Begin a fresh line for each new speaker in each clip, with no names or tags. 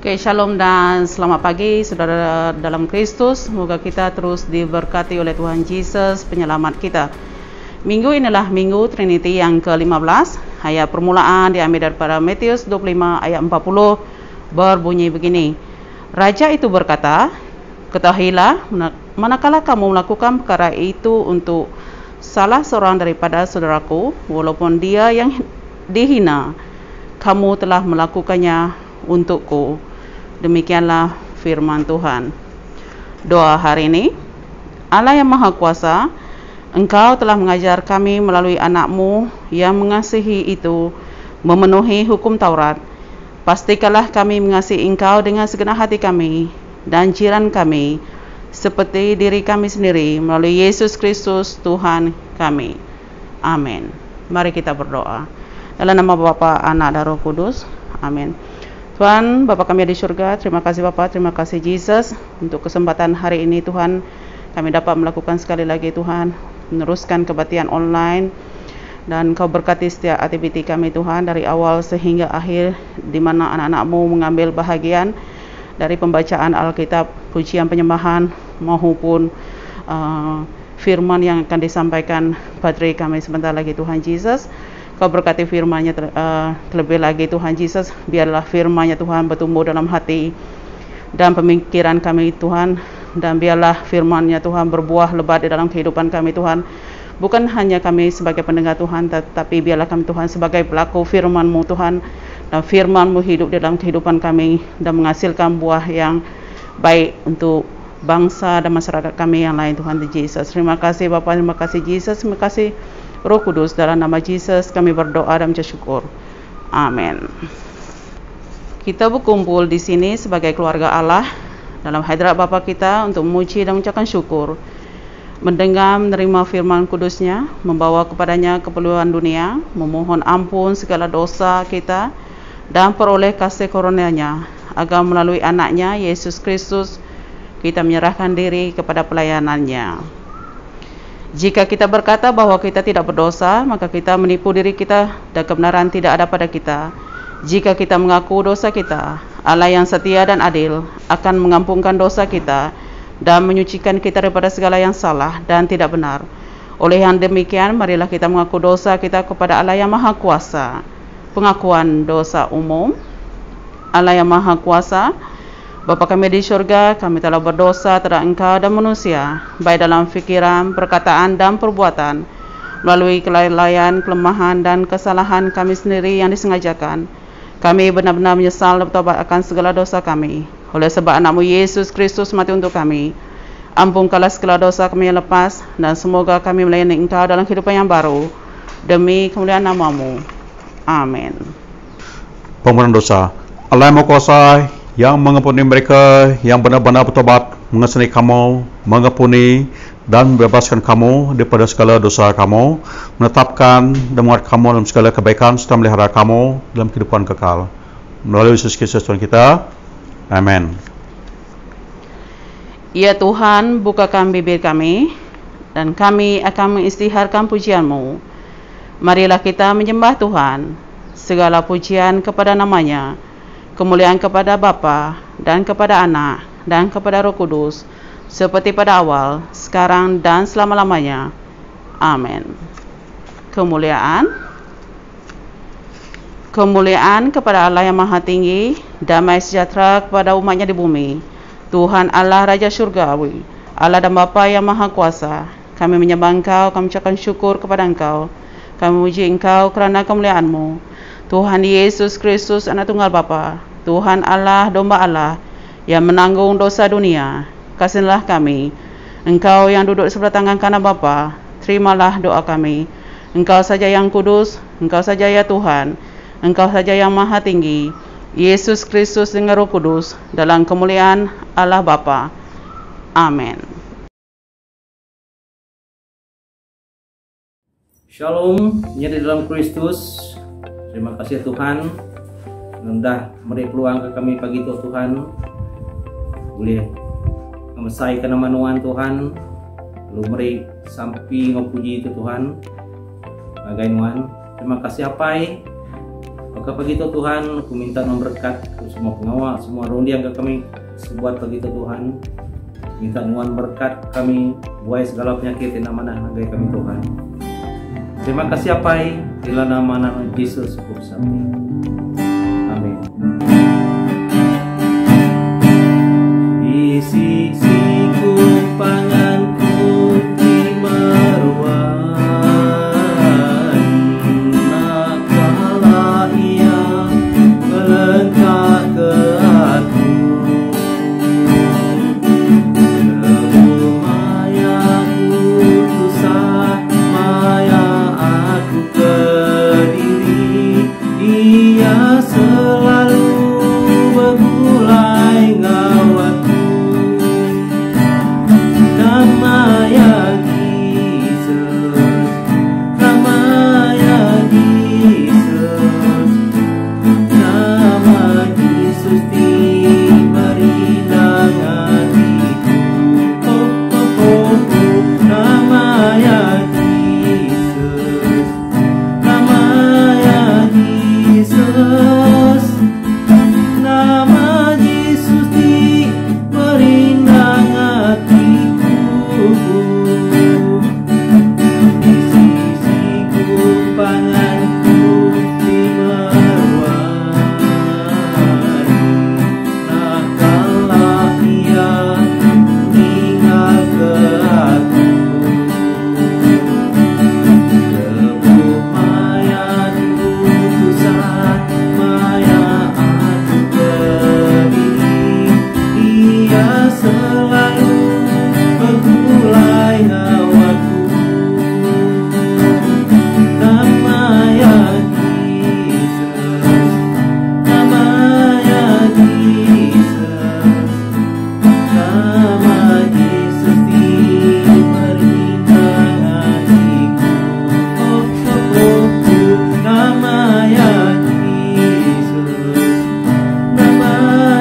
Oke, shalom dan selamat pagi saudara dalam Kristus. Semoga kita terus diberkati oleh Tuhan Yesus, penyelamat kita. Minggu inilah Minggu Trinity yang ke-15. Ayat permulaan diambil daripada Matius 25 ayat 40 berbunyi begini. Raja itu berkata, "Ketahuilah, manakala kamu melakukan perkara itu untuk salah seorang daripada saudaraku, walaupun dia yang dihina, kamu telah melakukannya untukku." Demikianlah firman Tuhan. Doa hari ini. Allah yang Maha Kuasa, Engkau telah mengajar kami melalui anak-Mu yang mengasihi itu memenuhi hukum Taurat. Pastikanlah kami mengasihi Engkau dengan segenap hati kami dan jiran kami seperti diri kami sendiri melalui Yesus Kristus Tuhan kami. Amin. Mari kita berdoa. Dalam nama Bapa, Anak dan Roh Kudus. Amin. Tuhan, Bapa kami di surga, terima kasih Bapa, terima kasih Yesus untuk kesempatan hari ini Tuhan. Kami dapat melakukan sekali lagi Tuhan, meneruskan kebaktian online, dan Kau berkati setiap aktiviti kami Tuhan dari awal sehingga akhir, di mana anak-anak-Mu mengambil bahagian dari pembacaan Alkitab, pujian penyembahan maupun firman yang akan disampaikan Padre kami sebentar lagi Tuhan Yesus. Kau berkati firman-Nya terlebih lagi Tuhan Yesus, biarlah firman-Nya Tuhan bertumbuh dalam hati dan pemikiran kami Tuhan, dan biarlah firman-Nya Tuhan berbuah lebat di dalam kehidupan kami Tuhan. Bukan hanya kami sebagai pendengar Tuhan, tetapi biarlah kami Tuhan sebagai pelaku firman-Mu Tuhan, dan firman-Mu hidup di dalam kehidupan kami dan menghasilkan buah yang baik untuk bangsa dan masyarakat kami yang lain Tuhan Yesus. Terima kasih Bapa, terima kasih Yesus, terima kasih Roh Kudus. Dalam nama Yesus kami berdoa dan bersyukur. Amin. Kita berkumpul di sini sebagai keluarga Allah dalam hadirat Bapa kita untuk memuji dan mengucapkan syukur, mendengar, menerima firman kudusnya, membawa kepadanya keperluan dunia, memohon ampun segala dosa kita, dan peroleh kasih karunia-Nya, agar melalui anaknya Yesus Kristus kita menyerahkan diri kepada pelayanan-Nya. Jika kita berkata bahwa kita tidak berdosa, maka kita menipu diri kita dan kebenaran tidak ada pada kita. Jika kita mengaku dosa kita, Allah yang setia dan adil akan mengampunkan dosa kita dan menyucikan kita daripada segala yang salah dan tidak benar. Oleh yang demikian, marilah kita mengaku dosa kita kepada Allah yang Maha Kuasa. Pengakuan dosa umum. Allah yang Maha Kuasa, Bapa kami di surga, kami telah berdosa terhadap Engkau dan manusia, baik dalam fikiran, perkataan, dan perbuatan, melalui kelalaian, kelemahan, dan kesalahan kami sendiri yang disengajakan. Kami benar-benar menyesal dan bertobat akan segala dosa kami. Oleh sebab anak-Mu Yesus Kristus mati untuk kami, ampunkanlah segala dosa kami yang lepas, dan semoga kami melayani Engkau dalam kehidupan yang baru, demi kemuliaan nama-Mu. Amin.
Pengampunan dosa. Allah yang Maha Kuasa, yang mengampuni mereka yang benar-benar bertobat, mengasihani kamu, mengampuni dan membebaskan kamu daripada segala dosa kamu, menetapkan dan menguatkan kamu dalam segala kebaikan serta melihara kamu dalam kehidupan kekal. Melalui Yesus Kristus Tuhan kita. Amin.
Ya Tuhan, bukakan bibir kami, dan kami akan mengisytiharkan pujian-Mu. Marilah kita menyembah Tuhan. Segala pujian kepada nama-Nya, kemuliaan kepada Bapa dan kepada Anak dan kepada Roh Kudus, seperti pada awal, sekarang dan selama-lamanya. Amin. Kemuliaan kepada Allah yang Maha Tinggi, damai sejahtera kepada umat-Nya di bumi. Tuhan Allah Raja Surgawi, Allah dan Bapa yang Maha Kuasa, kami menyembah Engkau, kami ucapkan syukur kepada Engkau, kami memuji Engkau kerana kemuliaan-Mu. Tuhan Yesus Kristus, Anak Tunggal Bapa, Tuhan Allah, domba Allah yang menanggung dosa dunia, kasihilah kami. Engkau yang duduk sebelah tangan kanan Bapa, terimalah doa kami. Engkau saja yang kudus, Engkau saja ya Tuhan, Engkau saja yang Maha Tinggi, Yesus Kristus dengan Roh Kudus, dalam kemuliaan Allah Bapa. Amin.
Shalom, menjadi dalam Kristus. Terima kasih Tuhan, sudah memberi peluang ke kami pagi itu Tuhan, boleh memesahi kenamanuan Tuhan, lalu memberi sampai ngapuji itu Tuhan. Bagaimana? Terima kasih apai Maka begitu Tuhan, aku minta memberkat semua pengawal, semua rondi yang kami buat begitu Tuhan. Minta nuan berkat kami, buai segala penyakit di nama nagai kami Tuhan. Terima kasih Apai, di nama Yesus Kristus. Amin. Di sisiku panganku di meruan, nakala ia melengkak ke aku. Ia selalu bergulai ngawatku. Nama ya Yesus, nama ya Yesus, nama Yesus di merinang hatiku. Oh, oh, oh, oh. Nama ya Yesus, nama ya Yesus, nama Yesus di merinang hatiku. Di sisiku panganku di meruan, nakala ia meninggal ke aku. Tebuh maya diutusan, maya aku berdiri. Ia selalu bergulai ngawatku. Nama ya Yesus, nama ya Yesus, nama Yesus di merinang hatiku. Oh, oh, oh, oh. Nama ya Yesus, nama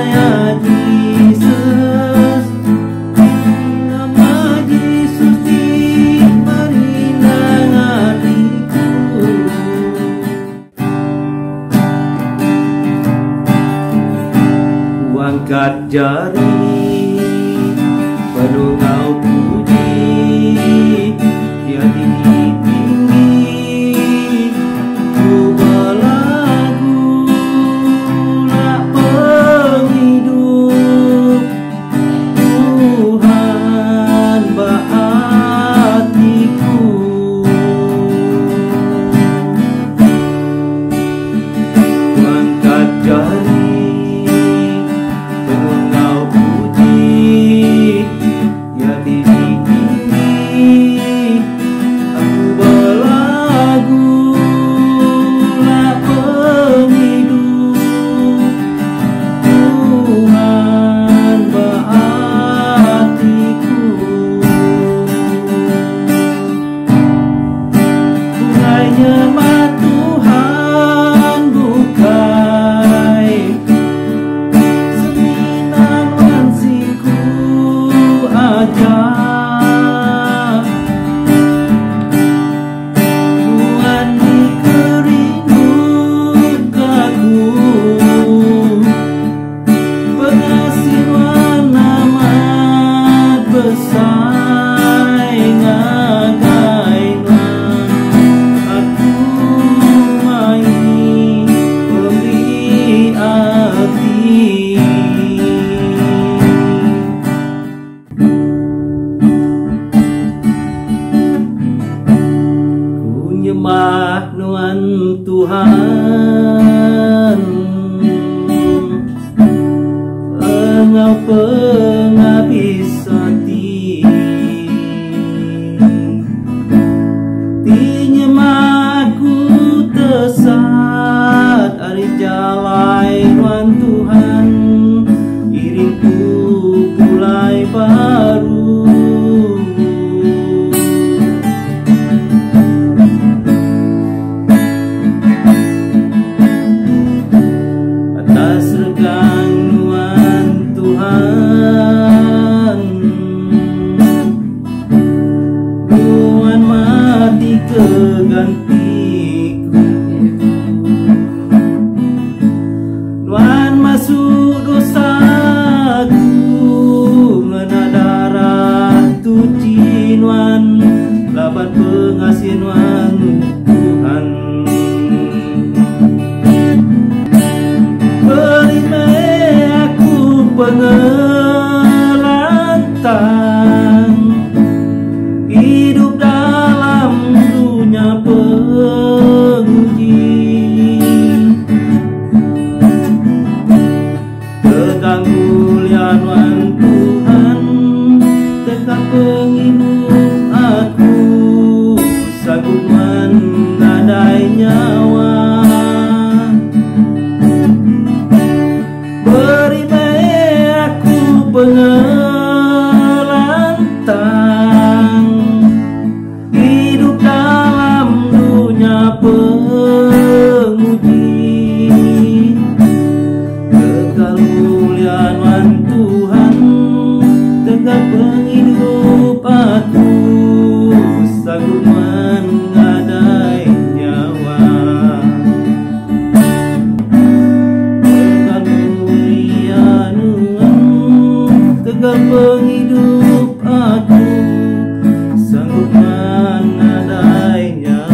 ya Yesus, nama Yesus di merinang hatiku. Ku angkat jari, penuh kau puji, dia tinggi-tinggi. Ku berlagu, lah penghidup. Tuhan bahatiku. Ku angkat jari, penuh kau puji, dia tinggi-tinggi. Aku berlagu, lah penghidup. Tuhan bahatiku. Ku nyembah Tuhan bukai, seminan wansingku aja. Tuhan dikerindu kaku, pengasihan amat besar ngagailah. Aku mai pemberi arti. Ku nyembah nuan Tuhan, Engkau penghabis hati. pengelantang, hidup dalam dunia penguji. Kekal kemuliaan Tuhan, tegak penghidup aku, sanggup menggadai nyawa. Kekal kemuliaan, tegak penghidup aku, sanggup menggadai nyawa.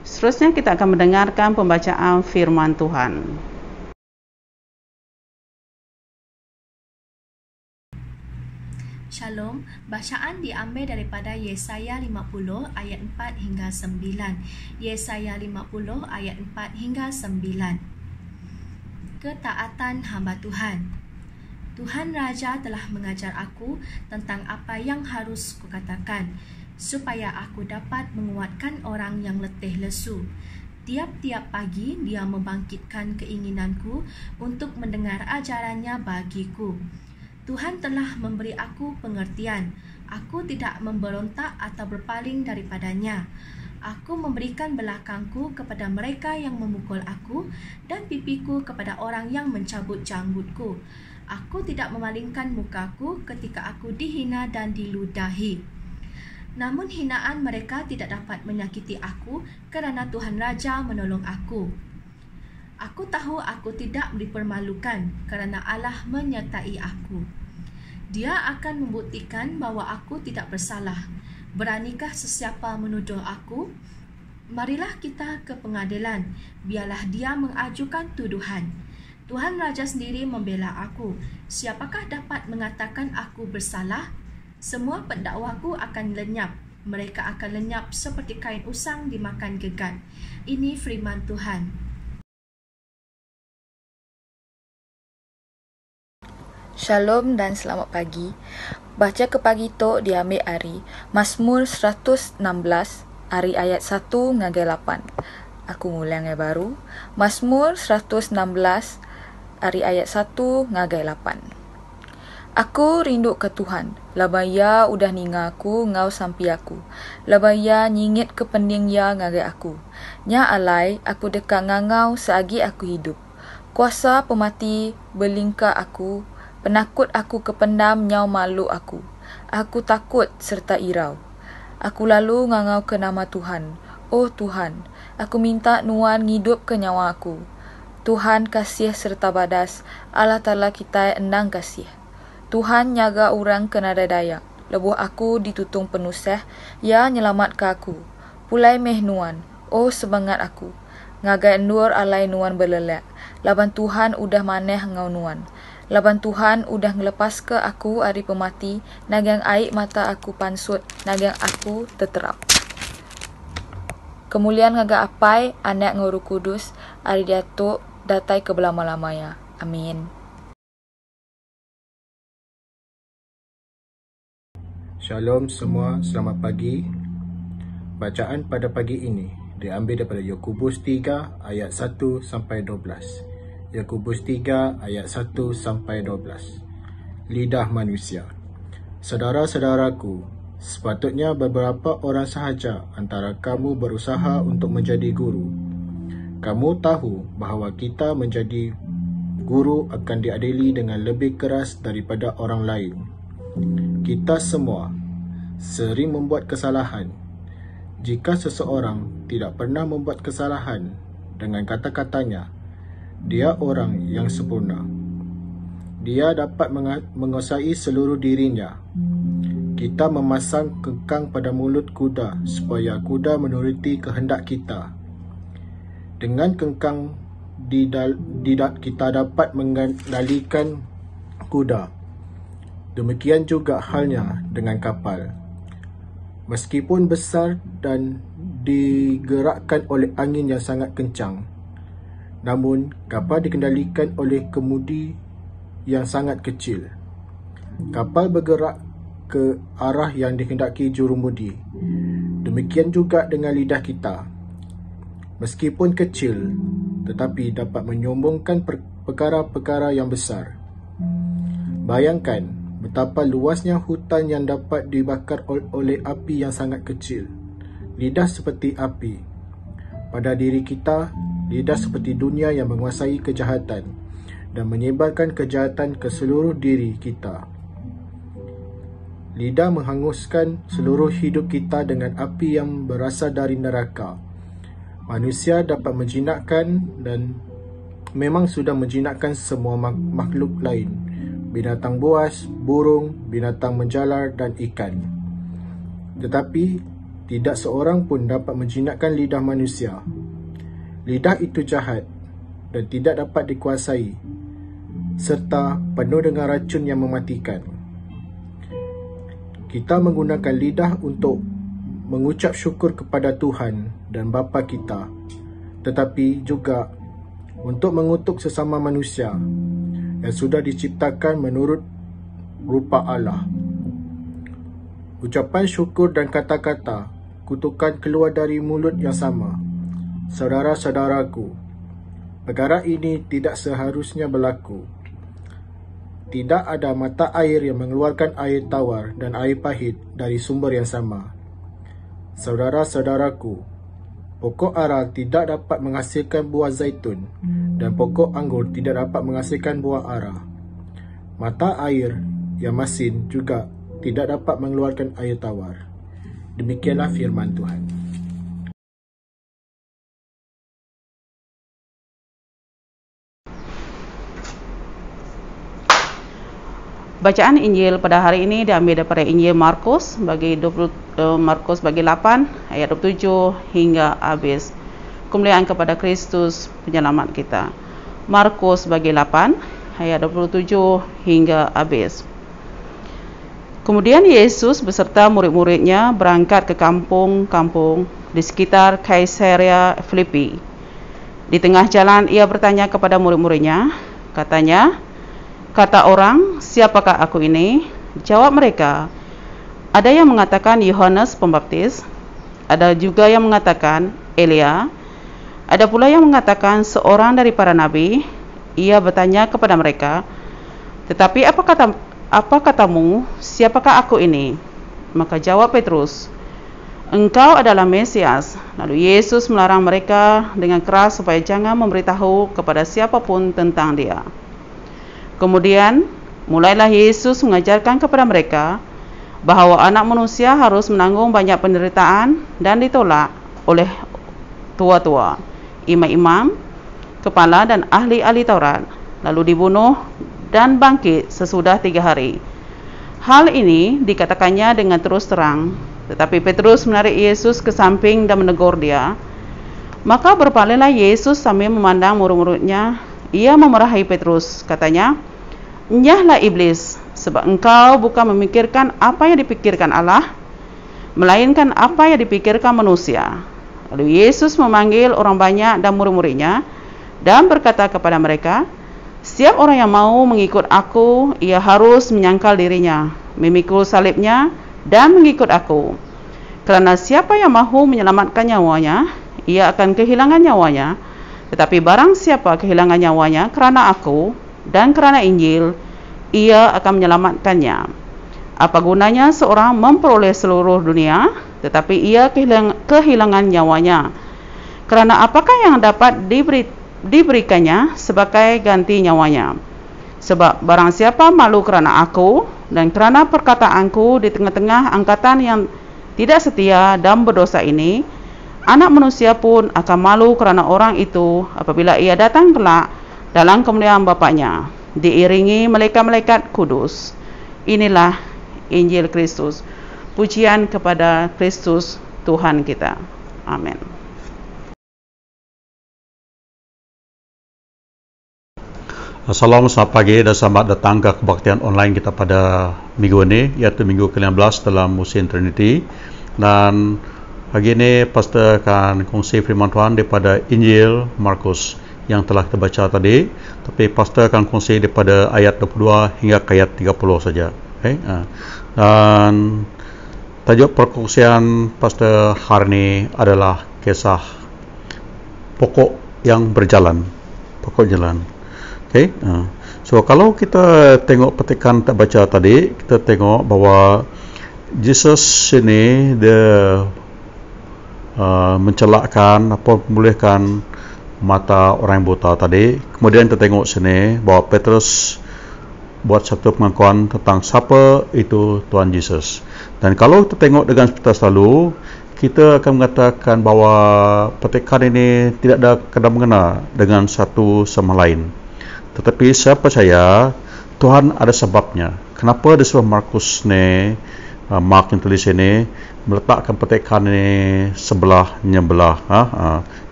Seterusnya kita akan mendengarkan pembacaan firman Tuhan.
Shalom, bacaan diambil daripada Yesaya 50 ayat 4 hingga 9. Yesaya 50 ayat 4 hingga 9. Ketaatan hamba Tuhan. Tuhan Raja telah mengajar aku tentang apa yang harus kukatakan, supaya aku dapat menguatkan orang yang letih lesu. Tiap-tiap pagi dia membangkitkan keinginanku untuk mendengar ajarannya bagiku. Tuhan telah memberi aku pengertian. Aku tidak memberontak atau berpaling daripadanya. Aku memberikan belakangku kepada mereka yang memukul aku dan pipiku kepada orang yang mencabut janggutku. Aku tidak memalingkan mukaku ketika aku dihina dan diludahi. Namun hinaan mereka tidak dapat menyakiti aku kerana Tuhan Raja menolong aku. Aku tahu aku tidak dipermalukan kerana Allah menyertai aku. Dia akan membuktikan bahawa aku tidak bersalah. Beranikah sesiapa menuduh aku? Marilah kita ke pengadilan. Biarlah dia mengajukan tuduhan. Tuhan Raja sendiri membela aku. Siapakah dapat mengatakan aku bersalah? Semua pendakwaku akan lenyap. Mereka akan lenyap seperti kain usang dimakan gegat. Ini firman Tuhan.
Shalom dan selamat pagi. Baca ke pagi tok diambil hari Mazmur 116 hari ayat 1 ngagai 8. Aku ngulang yang baru. Mazmur 116 hari ayat 1 ngagai 8. Aku rindu ke Tuhan. Labaya udah ninga aku ngau sampi aku. Labaya nyingit ke pending ya ngagai aku. Nya alai aku dekat ngangau seagi aku hidup. Kuasa pemati belingka aku. Penakut aku kependam nyau malu aku. Aku takut serta irau. Aku lalu ngangau ke nama Tuhan. Oh Tuhan, aku minta nuan ngidup ke nyawa aku. Tuhan kasih serta badas. Allah Ta'ala kita endang kasih. Tuhan nyaga orang ke nada dayak. Lebuh aku ditutung penusah. Ya nyelamat ke aku. Pulai meh nuan. Oh semangat aku. Ngagai endur alai nuan belelak. Laban Tuhan udah maneh ngau nuan. Laban Tuhan udah ngelepas ke aku hari pemati, nagang air mata aku pansut, nagang aku teterap. Kemuliaan ngaga apai, anak nguru kudus, hari diatuk, datai ke belama-lamanya. Amin.
Shalom semua, selamat pagi. Bacaan pada pagi ini diambil daripada Yakobus 3 ayat 1 sampai 12. Yakobus 3 ayat 1 sampai 12. Lidah manusia. Saudara-saudaraku, sepatutnya beberapa orang sahaja antara kamu berusaha untuk menjadi guru. Kamu tahu bahawa kita menjadi guru akan diadili dengan lebih keras daripada orang lain. Kita semua sering membuat kesalahan. Jika seseorang tidak pernah membuat kesalahan dengan kata-katanya, dia orang yang sempurna. Dia dapat menguasai seluruh dirinya. Kita memasang kengkang pada mulut kuda supaya kuda menuruti kehendak kita. Dengan kengkang kita dapat mengendalikan kuda. Demikian juga halnya dengan kapal. Meskipun besar dan digerakkan oleh angin yang sangat kencang, namun kapal dikendalikan oleh kemudi yang sangat kecil. Kapal bergerak ke arah yang dikehendaki jurumudi. Demikian juga dengan lidah kita. Meskipun kecil, tetapi dapat menyombongkan perkara-perkara yang besar. Bayangkan betapa luasnya hutan yang dapat dibakar oleh api yang sangat kecil. Lidah seperti api. Pada diri kita, lidah seperti dunia yang menguasai kejahatan dan menyebarkan kejahatan ke seluruh diri kita. Lidah menghanguskan seluruh hidup kita dengan api yang berasal dari neraka. Manusia dapat menjinakkan dan memang sudah menjinakkan semua makhluk lain, binatang buas, burung, binatang menjalar dan ikan. Tetapi tidak seorang pun dapat menjinakkan lidah manusia. Lidah itu jahat dan tidak dapat dikuasai, serta penuh dengan racun yang mematikan. Kita menggunakan lidah untuk mengucap syukur kepada Tuhan dan Bapa kita, tetapi juga untuk mengutuk sesama manusia yang sudah diciptakan menurut rupa Allah. Ucapan syukur dan kata-kata kutukan keluar dari mulut yang sama. Saudara-saudaraku, perkara ini tidak seharusnya berlaku. Tidak ada mata air yang mengeluarkan air tawar dan air pahit dari sumber yang sama. Saudara-saudaraku, pokok ara tidak dapat menghasilkan buah zaitun dan pokok anggur tidak dapat menghasilkan buah ara. Mata air yang masin juga tidak dapat mengeluarkan air tawar. Demikianlah firman Tuhan.
Bacaan Injil pada hari ini diambil daripada Injil Markus bagi 8 ayat 27 hingga habis. Kemuliaan kepada Kristus penyelamat kita. Markus bagi 8 ayat 27 hingga habis. Kemudian Yesus beserta murid-muridnya berangkat ke kampung-kampung di sekitar Kaisarea Filipi. Di tengah jalan ia bertanya kepada murid-muridnya, katanya, "Kata orang, siapakah aku ini?" Jawab mereka, "Ada yang mengatakan Yohanes Pembaptis, ada juga yang mengatakan Elia, ada pula yang mengatakan seorang dari para nabi." Ia bertanya kepada mereka, "Tetapi apa katamu, siapakah aku ini?" Maka jawab Petrus, "Engkau adalah Mesias." Lalu Yesus melarang mereka dengan keras supaya jangan memberitahu kepada siapapun tentang dia. Kemudian mulailah Yesus mengajarkan kepada mereka bahawa anak manusia harus menanggung banyak penderitaan dan ditolak oleh tua-tua, imam-imam, kepala dan ahli-ahli Taurat, lalu dibunuh dan bangkit sesudah 3 hari. Hal ini dikatakannya dengan terus terang, tetapi Petrus menarik Yesus ke samping dan menegur dia. Maka berpalinglah Yesus sambil memandang murid-muridnya. Ia memarahi Petrus, katanya, "Enyahlah iblis, sebab engkau bukan memikirkan apa yang dipikirkan Allah, melainkan apa yang dipikirkan manusia." Lalu Yesus memanggil orang banyak dan murid-muridnya dan berkata kepada mereka, "Setiap orang yang mau mengikut aku, ia harus menyangkal dirinya, memikul salibnya dan mengikut aku. Kerana siapa yang mahu menyelamatkan nyawanya, ia akan kehilangan nyawanya. Tetapi barang siapa kehilangan nyawanya kerana aku dan kerana Injil, ia akan menyelamatkannya. Apa gunanya seorang memperoleh seluruh dunia, tetapi ia kehilangan nyawanya? Kerana apakah yang dapat diberikannya sebagai ganti nyawanya? Sebab barang siapa malu kerana aku dan kerana perkataanku di tengah-tengah angkatan yang tidak setia dan berdosa ini, Anak manusia pun akan malu kerana orang itu apabila ia datang kelak dalam kemuliaan Bapaknya, diiringi malaikat-malaikat kudus." Inilah Injil Kristus. Pujian kepada Kristus Tuhan kita. Amin.
Salam, selamat pagi dan selamat datang ke kebaktian online kita pada minggu ini, iaitu minggu ke-15 dalam musim Trinity. Dan pagi ini Pastor akan kongsi firman Tuhan daripada Injil Markus yang telah kita baca tadi, tapi Pastor akan kongsi daripada ayat 22 hingga ke ayat 30 saja. Okay? Dan tajuk perkongsian Pastor hari ini adalah kisah pokok yang berjalan, pokok jalan. Okay? So kalau kita tengok petikan tak baca tadi, kita tengok bahawa Jesus ini dia mencelakkan atau memulihkan mata orang yang buta tadi. Kemudian kita tengok sini bahawa Petrus buat satu pengakuan tentang siapa itu Tuhan Yesus. Dan kalau kita tengok dengan seperti lalu, kita akan mengatakan bahawa petikan ini tidak ada kena-mengena dengan satu sama lain. Tetapi saya percaya Tuhan ada sebabnya. Kenapa disuruh Markus ni, Mark yang tulis ini, meletakkan petikan ini sebelah-nyebelah.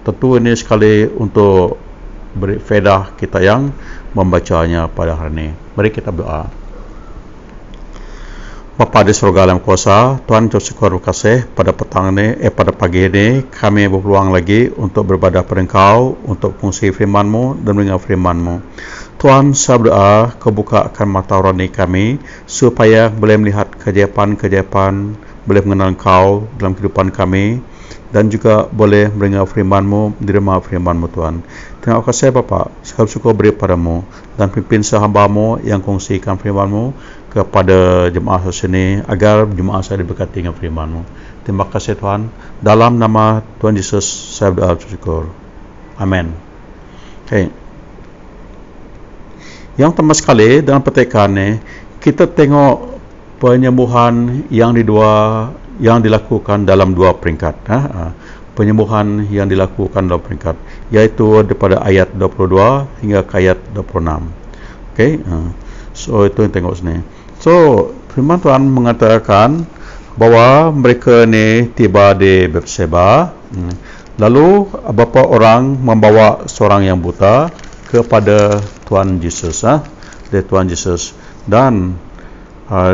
Tentu ini sekali untuk beri faedah kita yang membacanya pada hari ini. Mari kita berdoa. Bapa di surga dalam kuasa, Tuhan syukur kasih pada petang ini, pada pagi ini kami berpeluang lagi untuk beribadah pada Engkau, untuk fungsi firman-Mu dan mendengar firman-Mu. Tuhan, saya berdoa Kau bukakan mata rohani kami supaya boleh melihat kejayaan-kejayaan, boleh mengenal Engkau dalam kehidupan kami dan juga boleh mendengar firman-Mu, menerima firman-Mu Tuhan. Terima kasih Bapa, segala syukur beri padamu dan pimpin sehamba-Mu yang kongsikan firman-Mu kepada jemaah sini agar jemaah saya diberkati dengan firman-Mu. Terima kasih Tuhan. Dalam nama Tuhan Yesus saya berdoa syukur. Amin. Okay. Yang pertama sekali dalam petikan ini kita tengok penyembuhan yang dilakukan dalam dua peringkat. Penyembuhan yang dilakukan dalam peringkat, yaitu daripada ayat 22 hingga ke ayat 26. Okay. So itu yang tengok sini. So firman Tuhan mengatakan bahawa mereka ni tiba di Bethsaida. Lalu beberapa orang membawa seorang yang buta kepada Tuhan Yesus, dari Tuhan Yesus, dan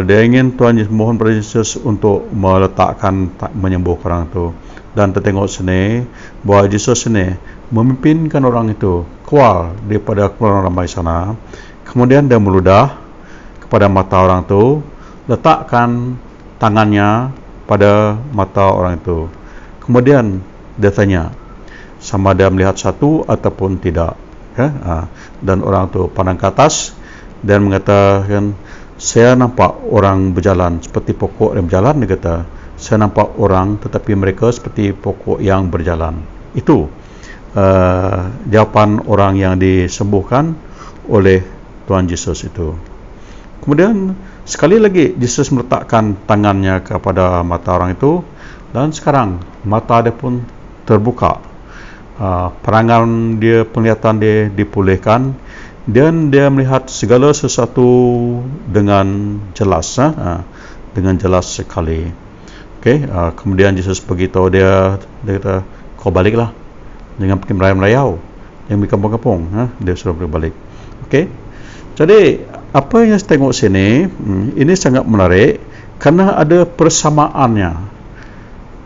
dia ingin Tuhan Yesus mohon pada Yesus untuk meletakkan menyembuhkan orang itu. Dan kita tengok sini bahawa Yesus ini memimpinkan orang itu keluar daripada kumpulan ramai sana. Kemudian dia meludah kepada mata orang itu, letakkan tangannya pada mata orang itu. Kemudian dia tanya sama dia melihat satu ataupun tidak. Dan orang itu pandang ke atas dan mengatakan, saya nampak orang berjalan seperti pokok yang berjalan. Dia kata, saya nampak orang tetapi mereka seperti pokok yang berjalan. Itu jawapan orang yang disembuhkan oleh Tuhan Yesus itu. Kemudian sekali lagi Yesus meletakkan tangannya kepada mata orang itu, dan sekarang mata dia pun terbuka. Perangan dia, penglihatan dia dipulihkan dan dia melihat segala sesuatu dengan jelas, dengan jelas sekali. Okay. Kemudian Yesus beritahu dia kata, kau baliklah, jangan pergi merayau-merayau, yang di kampung-kampung. Dia suruh berbalik. Okay. Jadi apa yang saya tengok sini, ini sangat menarik karena ada persamaannya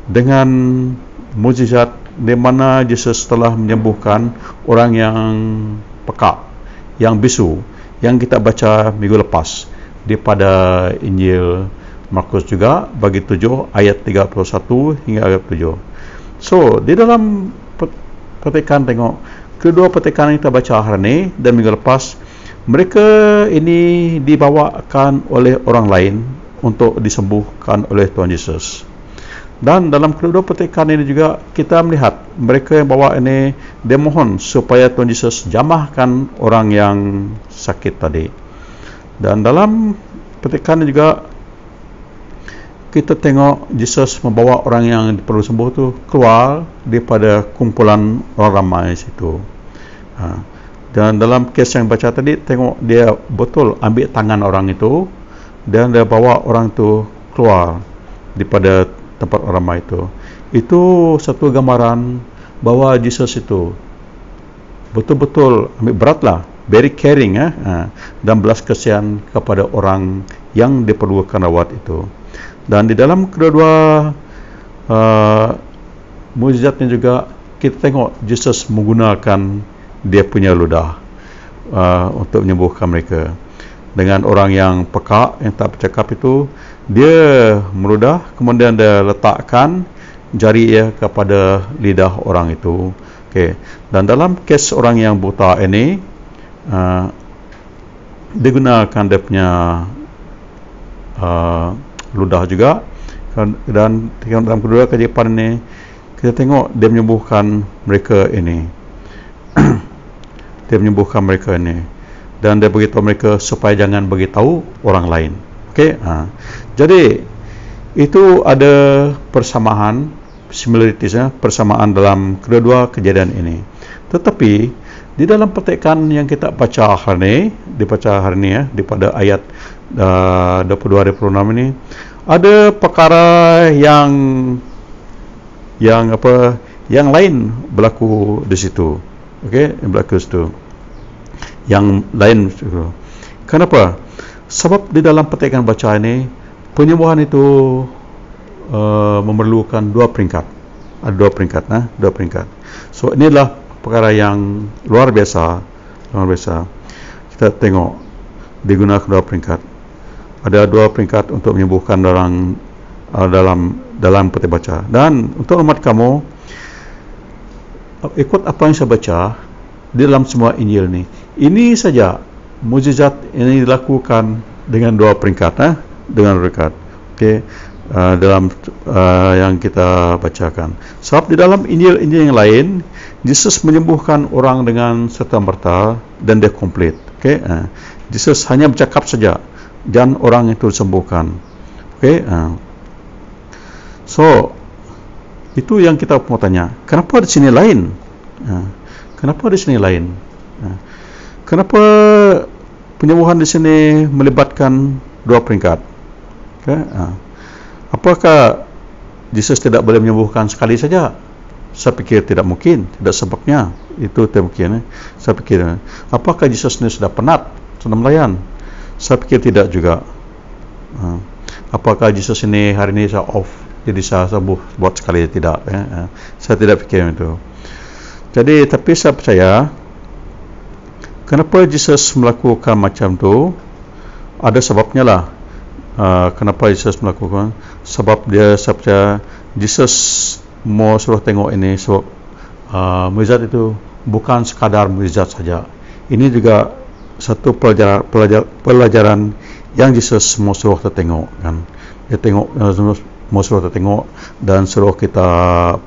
dengan mukjizat di mana Yesus telah menyembuhkan orang yang pekak, yang bisu, yang kita baca minggu lepas daripada Injil Markus juga bagi 7 ayat 31 hingga ayat 7. So di dalam petikan tengok kedua petikan yang kita baca hari ini dan minggu lepas, mereka ini dibawakan oleh orang lain untuk disembuhkan oleh Tuhan Yesus. Dan dalam kedua petikan ini juga kita melihat mereka yang bawa ini, dia mohon supaya Tuhan Yesus jamahkan orang yang sakit tadi. Dan dalam petikan ini juga kita tengok Yesus membawa orang yang perlu sembuh itu keluar daripada kumpulan orang ramai situ. Dan dalam kes yang baca tadi, tengok dia betul ambil tangan orang itu dan dia bawa orang itu keluar daripada tempat orang ramai itu. Itu satu gambaran bahawa Yesus itu betul-betul ambil beratlah, very caring, dan belas kasihan kepada orang yang diperlukan rawat itu. Dan di dalam kedua mukjizatnya juga kita tengok Yesus menggunakan dia punya ludah untuk menyembuhkan mereka. Dengan orang yang pekak, yang tak bercakap itu, dia meludah, kemudian dia letakkan jari ia kepada lidah orang itu. Okey. Dan dalam kes orang yang buta ini, digunakan dia punya ludah juga. Dan dalam kedua keajaiban ini, kita tengok dia menyembuhkan mereka ini. Dia menyembuhkan mereka ini. Dan dia beritahu mereka supaya jangan beritahu orang lain. Okey. Jadi itu ada persamaan, similarities, persamaan dalam kedua kejadian ini. Tetapi di dalam petikan yang kita baca hari ini, daripada ayat 22-26 ini, ada perkara yang lain berlaku di situ. Okey, berlaku situ. Yang lain. Kenapa? Sebab di dalam petikan baca ini, penyembuhan itu memerlukan dua peringkat. Ada dua peringkat. So inilah perkara yang luar biasa. Kita tengok digunakan dua peringkat. Ada dua peringkat untuk menyembuhkan dalam peti baca. Dan untuk umat kamu, ikut apa yang saya baca di dalam semua Injil ini saja mukjizat ini dilakukan dengan dua peringkat, okey, dalam yang kita bacakan. Sebab di dalam Injil yang lain, Yesus menyembuhkan orang dengan serta-merta dan dia komplit. Okey, Yesus hanya bercakap saja dan orang itu disembuhkan. Okey, so itu yang kita mau tanya. Kenapa di sini lain? Kenapa di sini lain? Kenapa penyembuhan di sini melibatkan dua peringkat? Okay. Apakah Yesus tidak boleh menyembuhkan sekali saja? Saya fikir tidak mungkin, tidak sebabnya. Itu tidak mungkin. Saya fikir, apakah Yesus ini sudah penat, sudah melayan? Saya fikir tidak juga. Apakah Yesus ini hari ini saya off, jadi saya sembuh buat sekali? Tidak. Saya tidak fikir itu. Jadi, tapi saya percaya, kenapa Yesus melakukan macam tu? Ada sebabnya lah. Kenapa Yesus melakukan? Sebab dia, saya percaya, Yesus mau suruh tengok ini. Sebab mukjizat itu bukan sekadar mukjizat saja. Ini juga satu pelajaran yang Yesus mau suruh kita tengok, kan? Dia tengok, mau suruh kita tengok dan suruh kita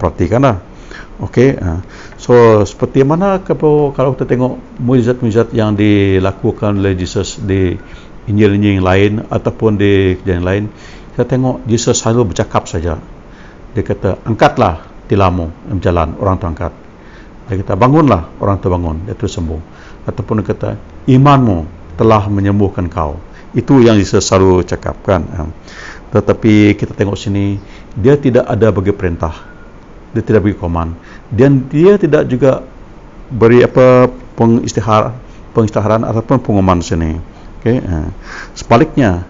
perhatikan lah. Okey, so seperti mana kalau kita tengok mukjizat-mukjizat yang dilakukan oleh Yesus di Injil-Injil yang lain ataupun di kejadian lain, kita tengok Yesus selalu bercakap saja. Dia kata, angkatlah tilammu berjalan, orang tu angkat. Dia kata, bangunlah, orang tu bangun, dia tu sembuh. Ataupun dia kata, imanmu telah menyembuhkan kau. Itu yang Yesus selalu cakapkan. Tetapi kita tengok sini, dia tidak ada bagi perintah, dia tidak bagi komand, dan dia tidak juga beri apa pengisytiharan ataupun pengumuman sini. Okay? Sebaliknya,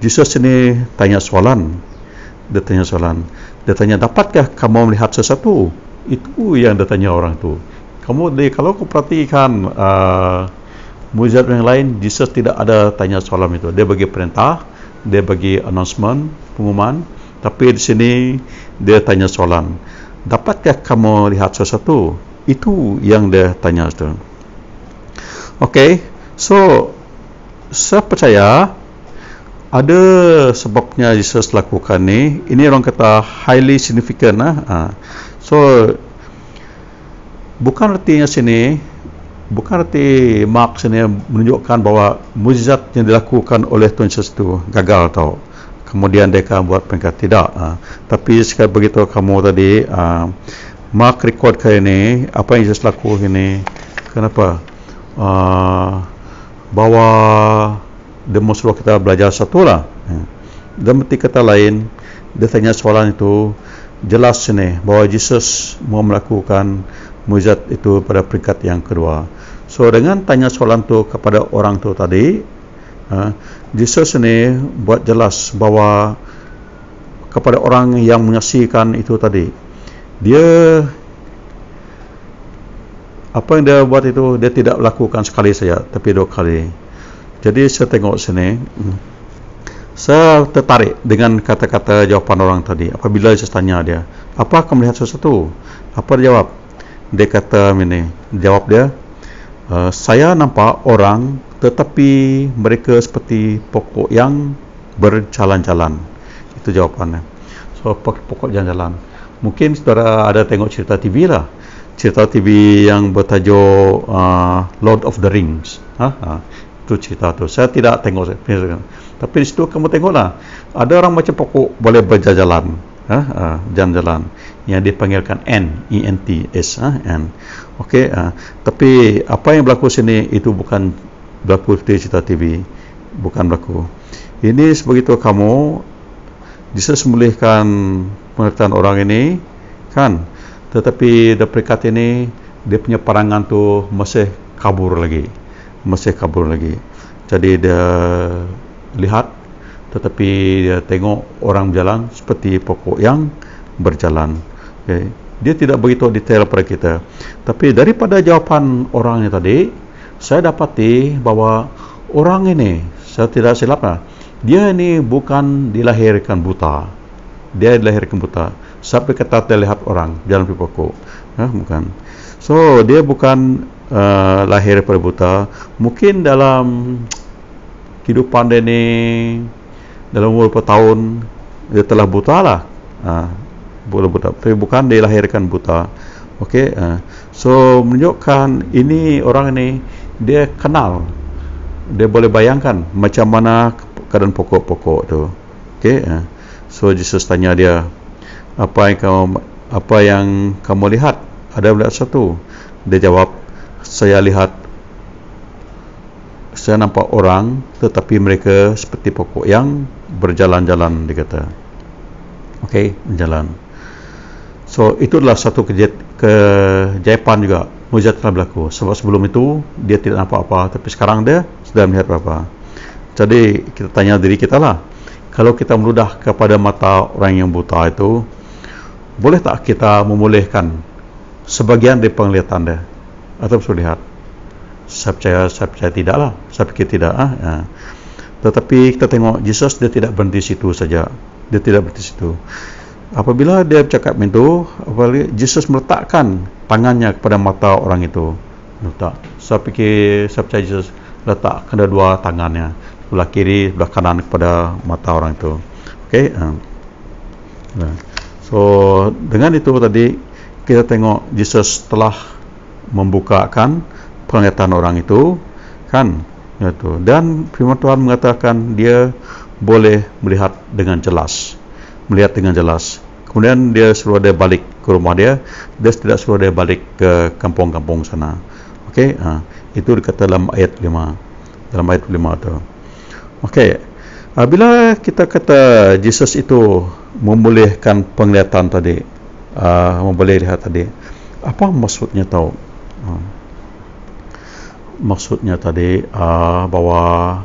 Yesus ini tanya soalan. Dia tanya, dapatkah kamu melihat sesuatu? Itu yang dia tanya orang tu. Kalau kau perhatikan mukjizat yang lain, Yesus tidak ada tanya soalan itu. Dia bagi perintah, dia bagi announcement, pengumuman. Tapi di sini dia tanya soalan. Dapatkah kamu lihat sesuatu? Itu yang dia tanya itu. Okey, so saya percaya ada sebabnya Yesus lakukan ni. Ini orang kata highly significant. So bukan artinya sini, bukan arti Mark sini menunjukkan bahawa mukjizat yang dilakukan oleh Tuhan Yesus itu gagal tau. Kemudian dia akan buat peringkat, tidak. Tapi sekali begitu kamu tadi, Mark record kali ini, apa yang Yesus lakukan ini, kenapa? Bahawa dia mau suruh kita belajar satu lah. Dan berarti kata lain, dia tanya soalan itu, jelas sini, bahawa Yesus mau melakukan mukjizat itu pada peringkat yang kedua. So, dengan tanya soalan tu kepada orang tu tadi, Yesus ini buat jelas bahawa kepada orang yang menyaksikan itu tadi, dia apa yang dia buat itu, dia tidak lakukan sekali saja, tapi 2 kali. Jadi saya tengok sini, saya tertarik dengan kata-kata jawapan orang tadi. Apabila saya tanya dia, apa kamu melihat sesuatu? Apa dia jawab? Dia kata ini, jawab dia, saya nampak orang tetapi mereka seperti pokok yang berjalan-jalan. Itu jawapannya. So pokok jalan-jalan. Mungkin saudara ada tengok cerita TV lah. Cerita TV yang bertajuk Lord of the Rings. Itu cerita tu. Saya tidak tengok, tapi di situ kamu tengoklah, ada orang macam pokok boleh berjalan-jalan, jalan-jalan, yang dipanggilkan ENT, N. Okey, tapi apa yang berlaku sini itu bukan berlaku di cerita TV, bukan berlaku. Ini sebegitu kamu disembelihkan pengertian orang ini, kan? Tetapi dekat ini dia punya perangan tu masih kabur lagi. Jadi dia lihat, tetapi dia tengok orang berjalan seperti pokok yang berjalan. Okay. Dia tidak begitu detail pada kita. Tapi daripada jawapan orang ini tadi, saya dapati bahawa orang ini, saya tidak silap lah, dia ini bukan dilahirkan buta. Dia dilahirkan buta. Sampai kata dia lihat orang jalan di pokok. Bukan. So dia bukan lahir pada buta. Mungkin dalam kehidupan dia ni, dalam umur berapa tahun dia telah buta lah, buta. Tapi bukan dia lahirkan buta. Okey, so menunjukkan ini orang ini dia kenal, dia boleh bayangkan macam mana keadaan pokok-pokok tu. Okey, so Jesus tanya dia, apa yang kamu lihat? Ada melihat satu? Dia jawab, saya nampak orang tetapi mereka seperti pokok yang berjalan-jalan, dia kata. Okey, berjalan. So itu adalah satu keajaiban juga, mukjizat telah berlaku. Sebab sebelum itu dia tidak nampak apa, tapi sekarang dia sudah melihat apa. Jadi kita tanya diri kita lah, kalau kita meludah kepada mata orang yang buta itu, boleh tak kita memulihkan sebagian dari penglihatan dia atau lihat? Saya percaya tidak lah. Saya fikir tidak. Tetapi kita tengok Yesus, dia tidak berhenti situ saja. Dia tidak berhenti situ. Apabila dia bercakap itu, Yesus meletakkan tangannya kepada mata orang itu. Letak. Saya percaya Yesus letak kedua tangannya, sebelah kiri, sebelah kanan kepada mata orang itu. Okey. So dengan itu tadi kita tengok Yesus telah membukakan penglihatan orang itu, kan? Itu. Dan firman Tuhan mengatakan dia boleh melihat dengan jelas. Kemudian dia suruh dia balik ke rumah dia. Dia tidak suruh dia balik ke kampung-kampung sana. Okey, itu dikata dalam ayat 5. Dalam ayat 5 tu. Okey. Bila kita kata Yesus itu memulihkan penglihatan tadi, memboleh lihat tadi, apa maksudnya tahu? Maksudnya tadi bahawa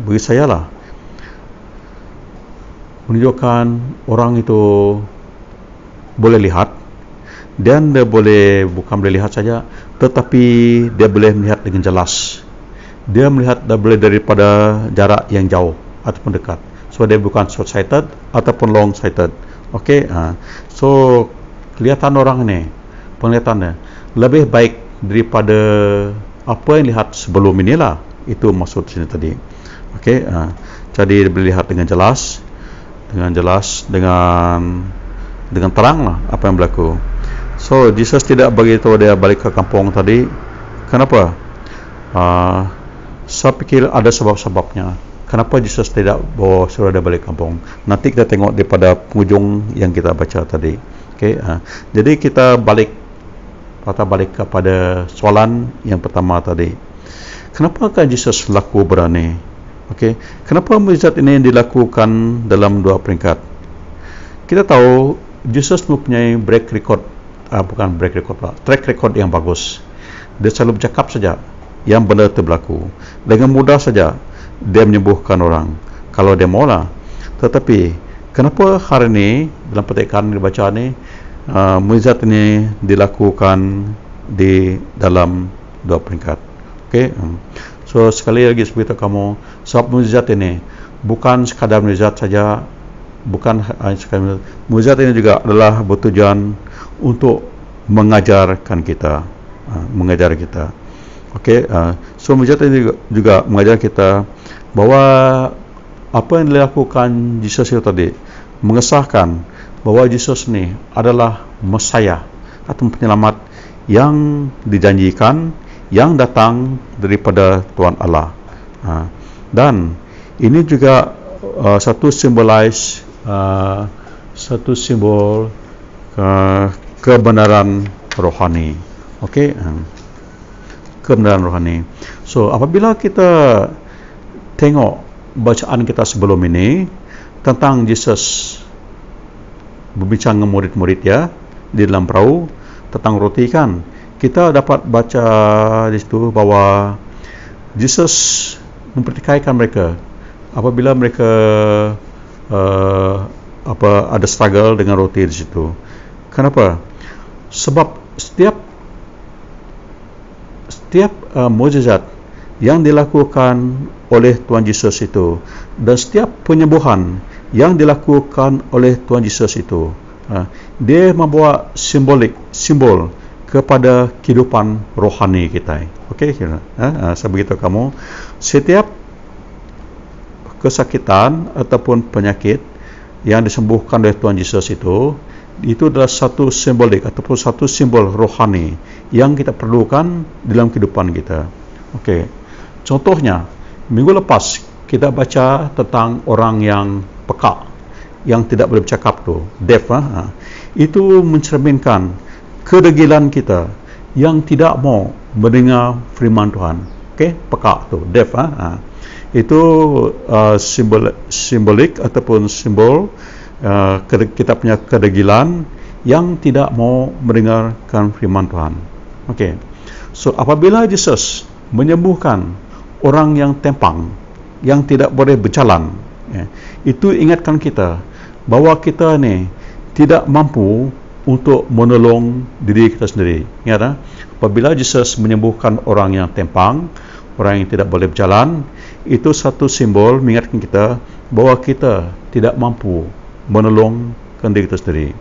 bagi saya lah, menunjukkan orang itu boleh lihat, dan dia bukan boleh lihat saja, tetapi dia boleh melihat dengan jelas. Dia melihat boleh daripada jarak yang jauh ataupun dekat. So dia bukan short sighted ataupun long sighted. Okey, so kelihatan orang ni, penglihatannya lebih baik daripada apa yang lihat sebelum inilah. Itu maksud sini tadi. Okey, jadi dia boleh lihat dengan jelas, dengan terang lah apa yang berlaku. So Jesus tidak beritahu dia balik ke kampung tadi. Kenapa? Saya fikir ada sebab-sebabnya. Kenapa Jesus tidak bawa suruh dia balik kampung? Nanti kita tengok daripada penghujung yang kita baca tadi. Okey, jadi kita balik kepada soalan yang pertama tadi. Kenapakah Jesus laku berani? Okey, kenapa mukjizat ini dilakukan dalam dua peringkat? Kita tahu Jesus mempunyai track record yang bagus. Dia selalu bercakap saja yang benar berlaku. Dengan mudah saja dia menyembuhkan orang kalau dia maulah. Tetapi kenapa hari ini dalam petikan yang dibaca ni mukjizat ini dilakukan di dalam dua peringkat? Okey. So sekali lagi seperti kamu, sebab mukjizat ini bukan sekadar mukjizat saja bukan hanya sekadar mukjizat, ini juga adalah bertujuan untuk mengajarkan kita, mengajar kita. Okey, so mukjizat ini juga mengajar kita bahawa apa yang dilakukan Yesus itu tadi mengesahkan bahawa Yesus ni adalah Mesias atau penyelamat yang dijanjikan, yang datang daripada Tuhan Allah. Dan ini juga satu simbol kebenaran rohani. Okey, kebenaran rohani. So apabila kita tengok bacaan kita sebelum ini tentang Yesus berbincang dengan murid-murid ya di dalam perahu tentang roti, kan kita dapat baca di situ bahawa Yesus mempertikaikan mereka apabila mereka ada struggle dengan roti di situ. Kenapa? Sebab setiap mukjizat yang dilakukan oleh Tuhan Yesus itu dan setiap penyembuhan yang dilakukan oleh Tuhan Yesus itu, dia membawa simbol kepada kehidupan rohani kita. Okey, saya beritahu kamu, setiap kesakitan ataupun penyakit yang disembuhkan oleh Tuhan Yesus itu adalah satu simbolik ataupun satu simbol rohani yang kita perlukan dalam kehidupan kita. Okey, contohnya minggu lepas kita baca tentang orang yang pekak, yang tidak boleh bercakap tu, deaf. Itu mencerminkan kedegilan kita yang tidak mau mendengar firman Tuhan. Okey, pekak tu, deaf. Itu simbolik ataupun simbol kita punya kedegilan yang tidak mau mendengarkan firman Tuhan. Okey, so apabila Yesus menyembuhkan orang yang tempang, yang tidak boleh berjalan, itu ingatkan kita bahawa kita ni tidak mampu untuk menolong diri kita sendiri. Ingat, apabila Yesus menyembuhkan orang yang tempang, orang yang tidak boleh berjalan, itu satu simbol mengingatkan kita bahawa kita tidak mampu menolongkan diri kita sendiri.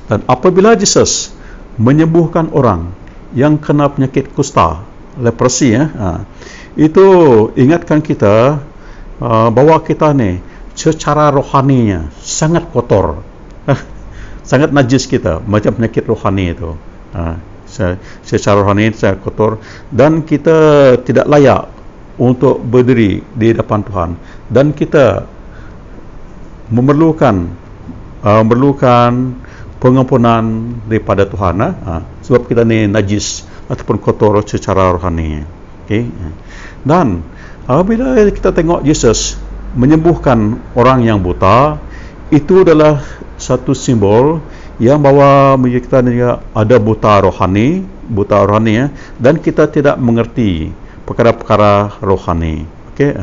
Dan apabila Yesus menyembuhkan orang yang kena penyakit kusta, leprosy, itu ingatkan kita bahawa kita ni secara rohaninya sangat kotor, sangat najis kita, macam penyakit rohani itu. Secara rohani sangat kotor dan kita tidak layak untuk berdiri di depan Tuhan, dan kita memerlukan pengampunan daripada Tuhan, sebab kita ni najis ataupun kotor secara rohani. Okay? Dan apabila kita tengok Yesus menyembuhkan orang yang buta, itu adalah satu simbol yang bahawa kita juga ada buta rohani, dan kita tidak mengerti perkara-perkara rohani. Okey,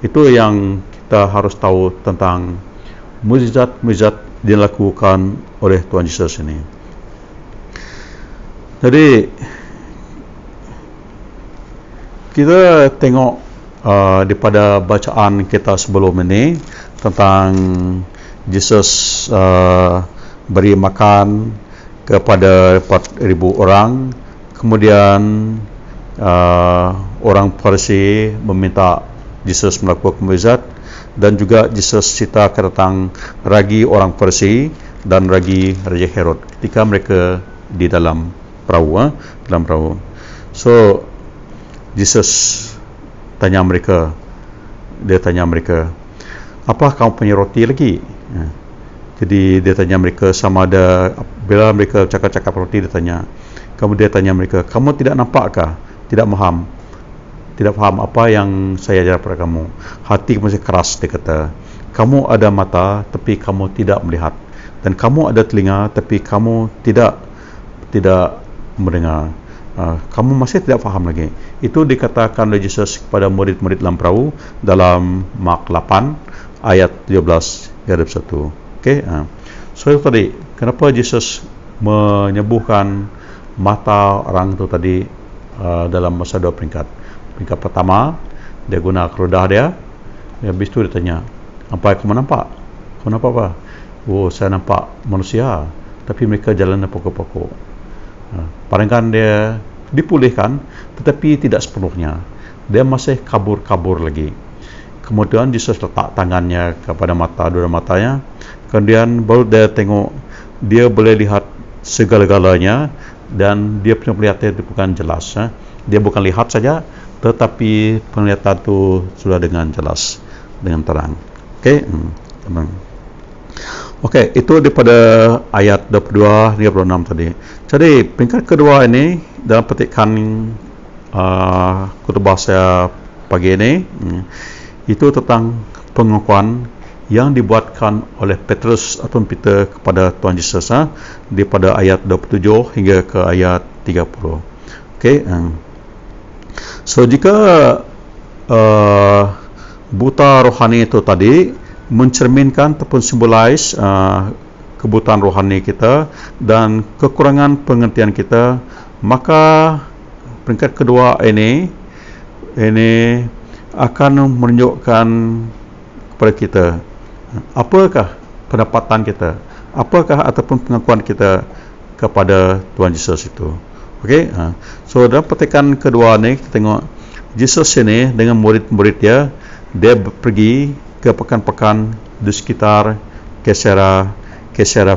itu yang kita harus tahu tentang mukjizat dilakukan oleh Tuhan Yesus ini. Jadi kita tengok daripada bacaan kita sebelum ini tentang Yesus beri makan kepada 4,000 orang, kemudian orang Farisi meminta Yesus melakukan mukjizat, dan juga Yesus cerita tentang ragi orang Farisi dan ragi Raja Herod ketika mereka di dalam perahu, So Yesus tanya mereka, apa kamu punya roti lagi? Jadi dia tanya mereka sama ada, bila mereka cakap-cakap roti, dia tanya mereka, kamu tidak nampakkah? Tidak faham apa yang saya ajar kepada kamu? Hati masih keras, dia kata. Kamu ada mata tapi kamu tidak melihat, dan kamu ada telinga tapi kamu tidak mendengar. Kamu masih tidak faham lagi. Itu dikatakan oleh Yesus kepada murid-murid dalam perahu dalam Mark 8 ayat 17-1. Okey, so itu tadi kenapa Yesus menyembuhkan mata orang itu tadi dalam masa dua peringkat. Peringkat pertama dia guna keludah dia, habis itu dia tanya, Apa kamu nampak? Kamu nampak apa? Oh, saya nampak manusia, tapi mereka jalan pokok-pokok. Paling dia dipulihkan, tetapi tidak sepenuhnya. Dia masih kabur-kabur lagi. Kemudian Yesus letak tangannya kepada dua matanya. Kemudian baru dia tengok, dia boleh lihat segala-galanya, dan dia punya penglihatan itu bukan jelas. Dia bukan lihat saja, tetapi penglihatan itu sudah dengan jelas, dengan terang. Okey, tenang. Okey, itu daripada ayat 22 36 tadi. Jadi peringkat kedua ini dalam petikan khotbah saya pagi ini, itu tentang pengakuan yang dibuatkan oleh Petrus atau Peter kepada Tuhan Yesus, daripada ayat 27 hingga ke ayat 30. Okey. So jika buta rohani itu tadi mencerminkan ataupun simbolise kebutaan rohani kita dan kekurangan pengertian kita, maka peringkat kedua ini akan menunjukkan kepada kita apakah pendapatan kita, apakah ataupun pengakuan kita kepada Tuhan Yesus itu. Okey. So dalam petikan kedua ni kita tengok Yesus ini dengan murid-murid dia pergi ke pekan-pekan di sekitar Caesarea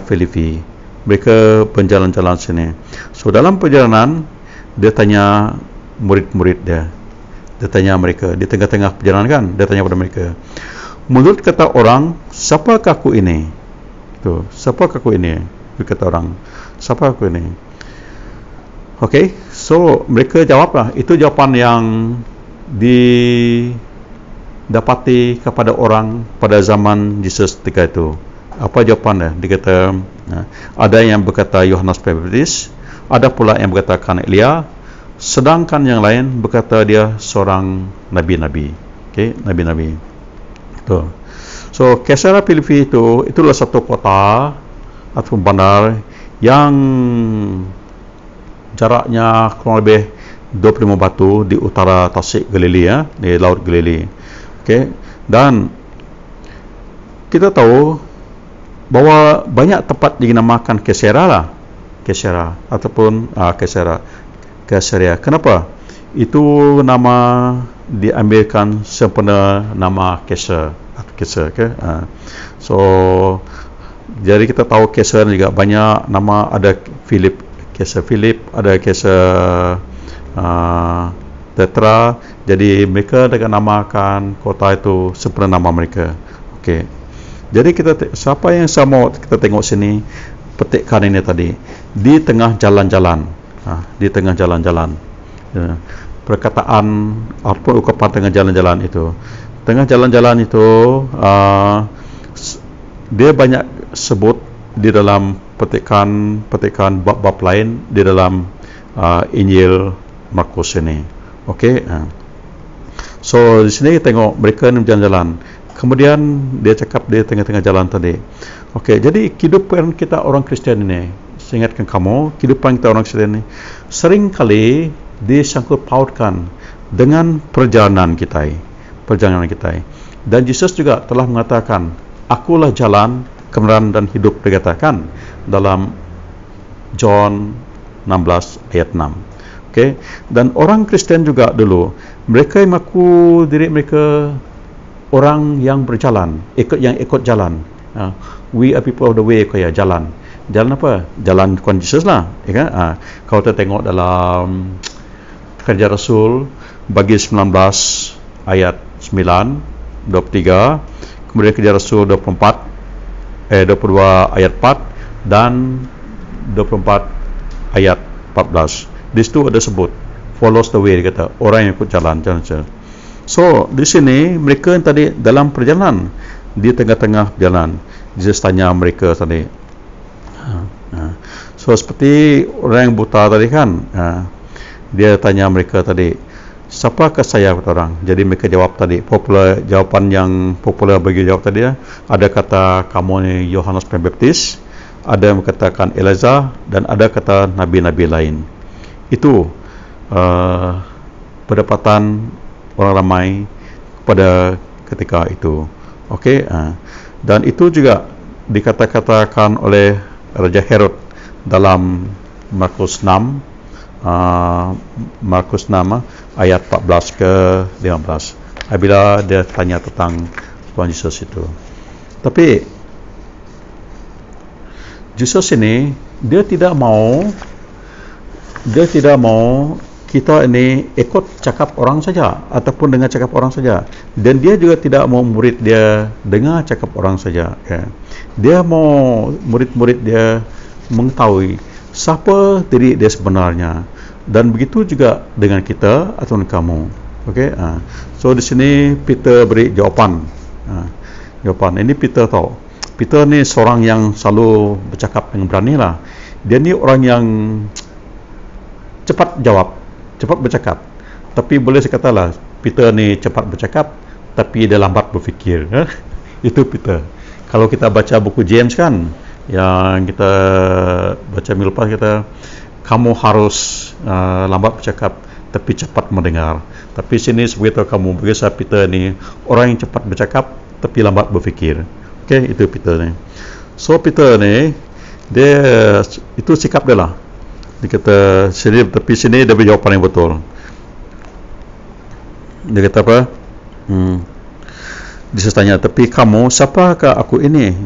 Philippi. Mereka berjalan-jalan sini. So dalam perjalanan dia tanya murid-murid dia. Dia tanya mereka di tengah-tengah perjalanan kan, dia tanya kepada mereka, menurut kata orang, siapakah aku ini? Tu, siapakah aku ini? Berkata orang, siapa aku ini? Okey, so mereka jawablah. Itu jawapan yang didapati kepada orang pada zaman Yesus ketika itu. Apa jawapannya? Dia kata, ada yang berkata Yohanes Pembaptis, ada pula yang berkatakan Elia, sedangkan yang lain berkata dia seorang nabi-nabi. Okey, nabi-nabi. Itu. So Caesarea Philippi itulah satu kota atau bandar yang jaraknya kurang lebih 25 batu di utara Tasik Galilea, di Laut Galilea. Okey, dan kita tahu bahawa banyak tempat dinamakan Caesarea ataupun Caesarea. Kenapa? Itu nama diambilkan sempena nama Caesar ke? So jadi kita tahu Caesar juga banyak nama, ada Caesar Philip, ada Caesar Tetra. Jadi mereka dengan namakan kota itu sempena nama mereka. Okey. Jadi siapa yang sama kita tengok sini petikan ini tadi di tengah jalan-jalan. Di tengah jalan-jalan. Perkataan apa ungkapan tengah jalan-jalan itu. Tengah jalan-jalan itu dia banyak sebut di dalam petikan bab-bab lain di dalam Injil Markus ini. Okey. So di sini kita tengok mereka jalan-jalan. Kemudian dia cakap di tengah-tengah jalan tadi. Okey, jadi kehidupan kita orang Kristian ini, saya ingatkan kamu, kehidupan kita orang Kristian ini sering kali disangkut pautkan dengan perjalanan kita. Dan Yesus juga telah mengatakan, akulah jalan, kebenaran dan hidup, dikatakan dalam John 16 ayat 6. Okey, dan orang Kristian juga dulu, mereka mengaku diri mereka orang yang berjalan, ikut jalan. We are people of the way, kaya jalan. Jalan apa? Jalan Tuhan Yesus lah, ya kan? Kalau kita tengok dalam Kerja Rasul bagi 19 ayat 9, 23, kemudian Kerja Rasul 22 ayat 4 dan 24 ayat 14. Di situ ada sebut follows the way, dia kata orang yang ikut jalan. So di sini mereka tadi dalam perjalanan, di tengah-tengah jalan, Jesus tanya mereka tadi. So seperti orang yang buta tadi kan, dia tanya mereka tadi, siapakah saya, kata orang. Jadi mereka jawab tadi, jawapan yang popular bagi jawab tadi, ada kata kamu ni Yohanes Pembaptis, ada yang mengatakan Elijah, dan ada kata nabi-nabi lain. Itu pendapatan orang ramai pada ketika itu. Okey, dan itu juga dikatakan oleh Raja Herod dalam Markus 6 ayat 14 ke 15 apabila dia tanya tentang Tuhan Yesus itu. Tapi Yesus ini dia tidak mau kita ini ikut cakap orang saja ataupun dengar cakap orang saja, dan dia juga tidak mau murid dia dengar cakap orang saja, ya. Dia mau murid-murid dia mengetahui siapa diri dia sebenarnya, dan begitu juga dengan kita atau kamu. Okey, so di sini Peter beri jawapan. Jawapan ini Peter tahu. Peter ni seorang yang selalu bercakap dengan berani lah. Dia ni orang yang cepat jawab, cepat bercakap. Tapi boleh saya katalah Peter ni cepat bercakap tapi dia lambat berfikir. Itu Peter. Kalau kita baca buku James kan, yang kita baca minggu lepas, kita kamu harus lambat bercakap tapi cepat mendengar. Tapi sini sebegitu kamu berasa Peter ni orang yang cepat bercakap tapi lambat berfikir. Okey, itu Peter ni. So Peter ni dia itu sikap dia lah. Dia kata sini, tapi sini dia beri jawapan yang betul. Dia kata apa? Yesus tanya, tapi kamu siapakah aku ini?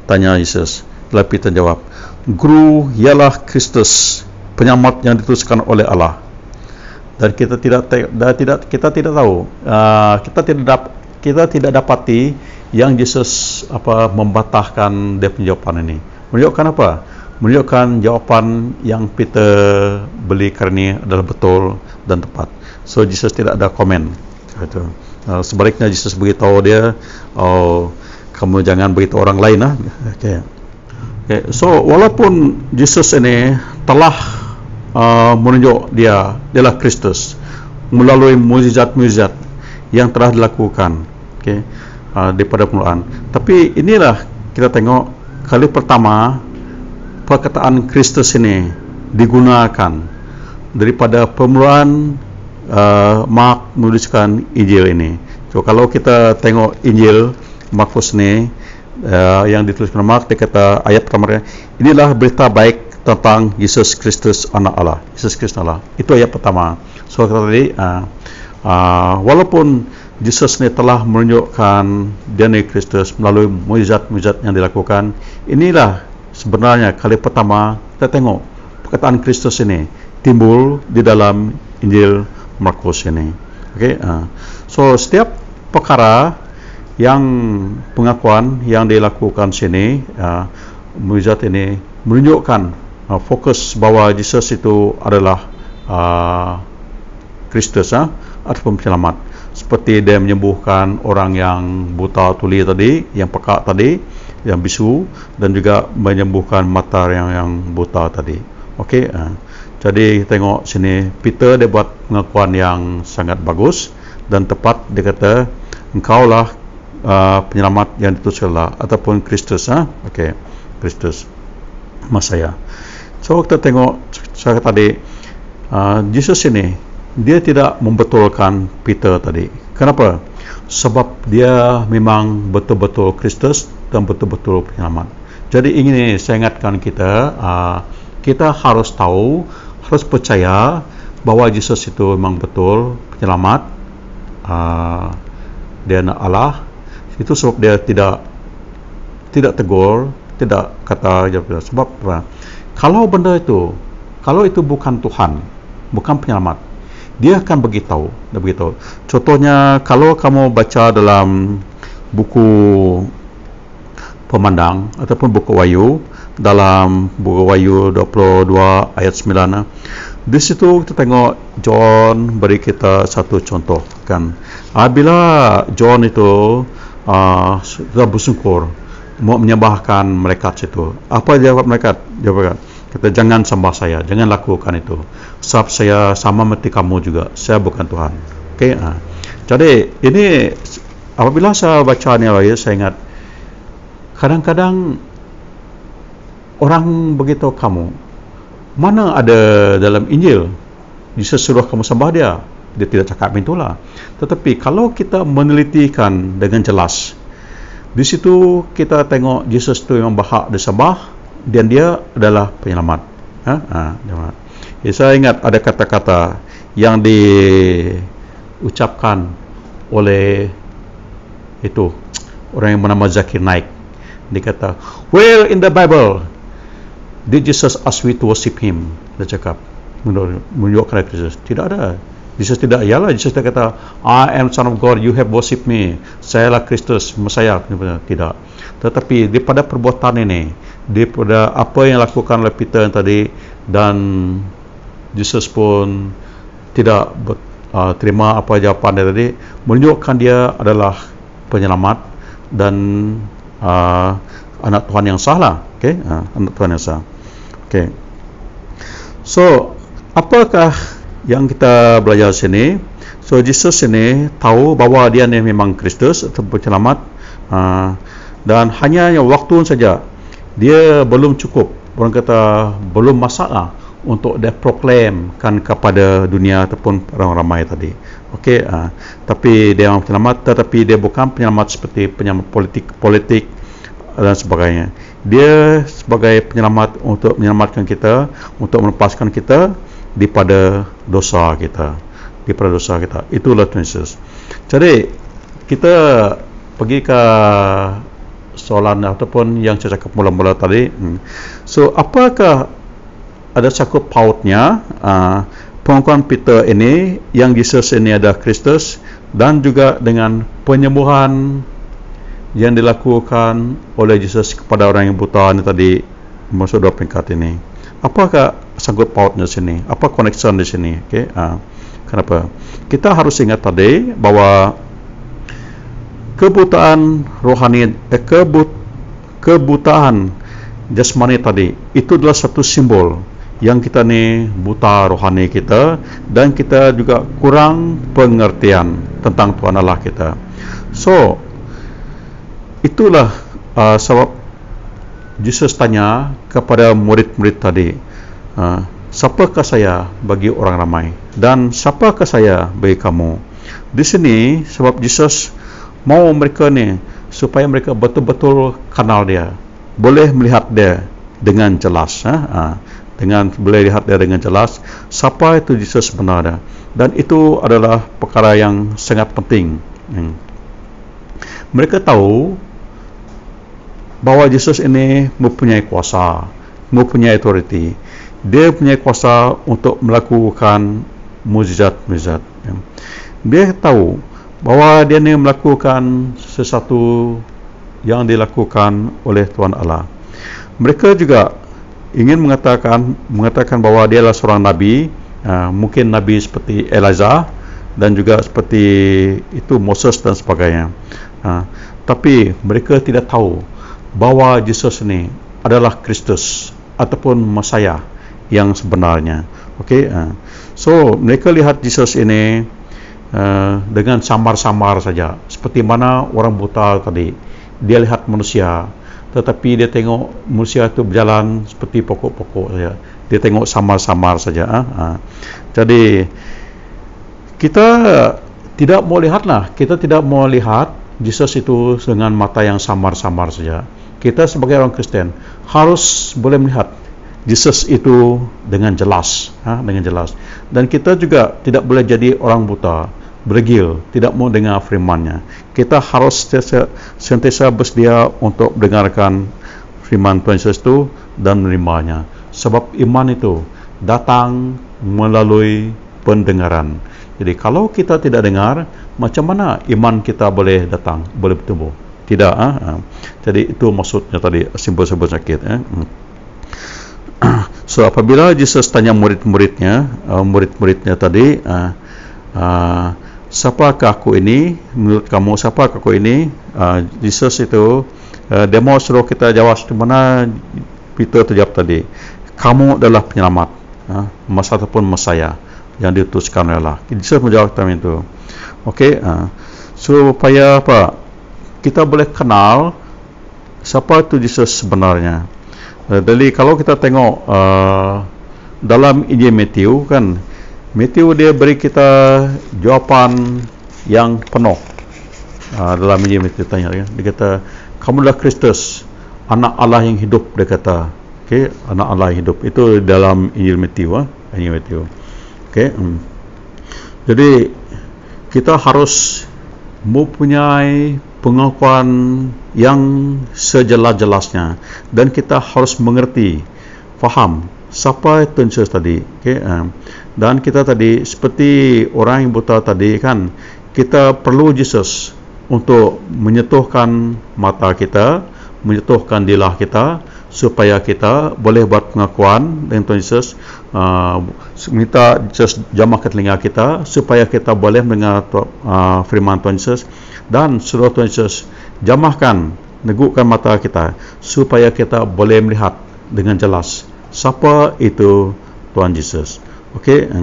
Tanya Yesus. Lalu Peter jawab, Guru ialah Kristus, penyelamat yang dituliskan oleh Allah. Dan kita tidak tahu, kita tidak dapati yang Yesus membatahkan dia penjawapan ini. Menunjukkan apa? Menunjukkan jawapan yang Peter beli kerana adalah betul dan tepat. So Yesus tidak ada komen. Sebaliknya Yesus beritahu dia, kamu jangan beritahu orang lain lah. Okay. So walaupun Yesus ini telah menunjuk dialah Kristus melalui mukjizat-mukjizat yang telah dilakukan, daripada permulaan. Tapi inilah kita tengok kali pertama perkataan Kristus ini digunakan daripada permulaan. Mark menuliskan Injil ini. So kalau kita tengok Injil Markus ni yang dituliskan Mark, dia kata ayat pertama, inilah berita baik tentang Yesus Kristus anak Allah. Yesus Kristus Allah. Itu ayat pertama. So tadi walaupun Yesus ni telah menunjukkan dia ni Kristus melalui mukjizat-mukjizat yang dilakukan, inilah sebenarnya kali pertama kita tengok perkataan Kristus ini timbul di dalam Injil Markus ini. So setiap perkara yang pengakuan yang dilakukan sini, mukjizat ini menunjukkan fokus bahawa Yesus itu adalah Kristus ataupun penyelamat. Seperti dia menyembuhkan orang yang buta tuli tadi, yang pekak tadi, yang bisu, dan juga menyembuhkan mata yang buta tadi. Jadi tengok sini Peter dia buat pengakuan yang sangat bagus dan tepat. Dia kata engkaulah penyelamat yang dituliskan Allah ataupun Kristus. Kristus Mesaya. So kita tengok saya tadi Yesus ini dia tidak membetulkan Peter tadi. Kenapa? Sebab dia memang betul-betul Kristus dan betul-betul penyelamat. Jadi ini saya ingatkan kita, kita harus tahu, harus percaya bahawa Yesus itu memang betul penyelamat, dia anak Allah. Itu sebab dia tidak tegur, tidak kata sebab kalau benda itu, kalau itu bukan Tuhan, bukan penyelamat, dia akan beritahu. Contohnya kalau kamu baca dalam buku Pemandang ataupun buku Wahyu, dalam buku Wahyu 22 ayat 9, di situ kita tengok John beri kita satu contoh kan. Bila John itu sudah bersungkur mau menyembahkan malaikat itu, apa jawab malaikat? Jawab kata, jangan sembah saya, jangan lakukan itu, sebab saya sama seperti kamu juga, saya bukan Tuhan. Jadi ini apabila saya baca ni lagi, saya ingat kadang-kadang orang beritahu kamu, mana ada dalam Injil Yesus suruh kamu sembah dia tidak cakap itulah. Tetapi kalau kita menelitikan dengan jelas, Di situ kita tengok Yesus itu yang berhak disembah dan dia adalah penyelamat. Saya ingat ada kata-kata yang diucapkan oleh itu orang yang bernama Zakir Naik. Dia kata, "Where in the Bible did Jesus ask we to worship him?" Dia cakap menunjukkan Kristus. Tidak ada. Yesus tidak, ialah Yesus tidak kata, "I am Son of God, you have worship me." Sayalah Kristus, Mesias. Tidak. Tetapi daripada perbuatan ini, daripada apa yang lakukan oleh Peter tadi, dan Yesus pun tidak terima apa jawapan dia tadi, menunjukkan dia adalah penyelamat dan anak Tuhan yang sah lah. Okay? Anak Tuhan yang sah. Okay. So, apakah yang kita belajar sini? So, Jesus ini tahu bahawa dia ni memang Kristus atau penyelamat, dan hanya waktu saja. Dia belum cukup, orang kata belum masalah untuk dia proklamkan kepada dunia ataupun orang ramai tadi. Okey, tapi dia memang penyelamat, tetapi dia bukan penyelamat seperti penyelamat politik dan sebagainya. Dia sebagai penyelamat untuk menyelamatkan kita, untuk melepaskan kita daripada dosa kita, itulah Tuhan Yesus. Jadi kita pergi ke soalan ataupun yang saya cakap mula-mula tadi. So, apakah ada sangkut pautnya pengakuan Peter ini yang Yesus ini ada Kristus, dan juga dengan penyembuhan yang dilakukan oleh Yesus kepada orang yang buta ini tadi, maksud dua peringkat ini? Apakah sangkut pautnya sini? Apa connection di sini? Okay? Kenapa? Kita harus ingat tadi bahawa kebutaan rohani, kebutaan jasmani tadi, itu adalah satu simbol yang kita ni buta rohani kita, dan kita juga kurang pengertian tentang Tuhan Allah kita. So, itulah sebab Yesus tanya kepada murid-murid tadi, siapakah saya bagi orang ramai, dan siapakah saya bagi kamu? Di sini sebab Yesus mau mereka ni supaya mereka betul-betul kenal dia, boleh melihat dia dengan jelas, boleh lihat dia dengan jelas siapa itu Yesus sebenarnya. Dan itu adalah perkara yang sangat penting. Mereka tahu bahawa Yesus ini mempunyai kuasa, mempunyai authority. Dia mempunyai kuasa untuk melakukan mukjizat-mukjizat. Dia tahu bahawa dia ini melakukan sesuatu yang dilakukan oleh Tuhan Allah. Mereka juga ingin mengatakan bahawa dia adalah seorang nabi, mungkin nabi seperti Elijah dan juga seperti itu Moses dan sebagainya. Tapi mereka tidak tahu bahawa Yesus ini adalah Kristus ataupun Mesias yang sebenarnya. Okey, so mereka lihat Yesus ini dengan samar-samar saja, seperti mana orang buta tadi. Dia lihat manusia, tetapi dia tengok manusia itu berjalan seperti pokok-pokok saja. Dia tengok samar-samar saja. Jadi kita tidak mau lihatlah, kita tidak mau lihat Yesus itu dengan mata yang samar-samar saja. Kita sebagai orang Kristen harus boleh melihat Yesus itu dengan jelas, dengan jelas. Dan kita juga tidak boleh jadi orang buta, bergil, tidak mau dengar firman-Nya. Kita harus sentiasa bersedia untuk mendengarkan firman Tuhan Yesus itu dan menerimanya. Sebab iman itu datang melalui pendengaran. Jadi kalau kita tidak dengar, macam mana iman kita boleh datang, boleh bertumbuh? Tidak. Jadi itu maksudnya tadi, simbol-simbol sakit. So apabila Yesus tanya murid-muridnya tadi, siapakah aku ini? Menurut kamu siapakah aku ini? Yesus itu dia mau suruh kita jawab di mana Peter terjawab tadi, kamu adalah penyelamat, ataupun Mesias yang diutuskan oleh Allah. Yesus menjawab tentang itu. Okey, supaya apa? Kita boleh kenal siapa itu Yesus sebenarnya. Jadi kalau kita tengok dalam Injil Matthew kan, Matthew dia beri kita jawapan yang penuh. dalam Injil Matius tanya, ya. Dia kata, kamu adalah Kristus, anak Allah yang hidup, dia kata. Okey, anak Allah yang hidup. Itu dalam Injil Matius, Injil Matius. Okey. Jadi kita harus mempunyai pengakuan yang sejelas-jelasnya, dan kita harus mengerti, faham siapa Tuhan Yesus tadi. Okay? Dan kita tadi seperti orang yang buta tadi kan, kita perlu Yesus untuk menyentuhkan mata kita, menyentuhkan dilah kita, supaya kita boleh buat pengakuan dengan Tuhan Yesus. Minta Yesus jamah ke telinga kita supaya kita boleh mendengar firman Tuhan Yesus, dan suruh Tuhan Yesus jamahkan, negukkan mata kita supaya kita boleh melihat dengan jelas siapa itu Tuhan Yesus. Okey.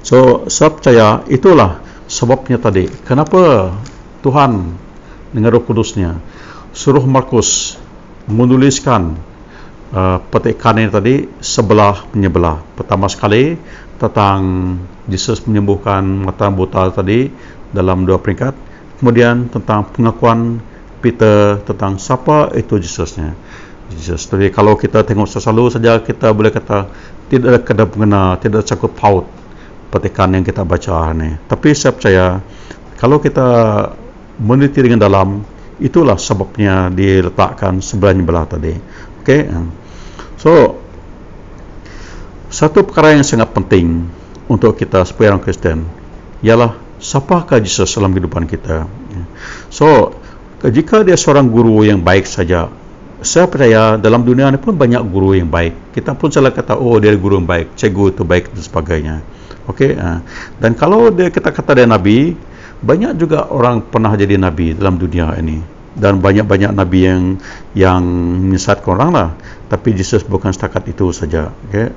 So saya percaya itulah sebabnya tadi kenapa Tuhan dengan Roh Kudusnya suruh Markus menuliskan petikan ini tadi sebelah menyebelah. Pertama sekali tentang Yesus menyembuhkan mata buta tadi dalam 2 peringkat, kemudian tentang pengakuan Peter tentang siapa itu Yesusnya. Yesus. Jadi kalau kita tengok selalu saja, kita boleh kata tidak ada kena mengena, tidak ada sangkut paut petikan yang kita baca ini. Tapi saya percaya kalau kita meneliti dengan dalam, itulah sebabnya diletakkan sebelah tadi. Okey. So satu perkara yang sangat penting untuk kita sebagai orang Kristen ialah siapakah Yesus dalam kehidupan kita. So jika dia seorang guru yang baik saja, saya percaya dalam dunia ini pun banyak guru yang baik. Kita pun salah kata, oh dia guru yang baik, cikgu itu baik dan sebagainya. Okey. Dan kalau kita kata dia nabi, banyak juga orang pernah jadi nabi dalam dunia ini, dan banyak-banyak nabi yang menyesatkan orang lah. Tapi Yesus bukan setakat itu saja. Okay?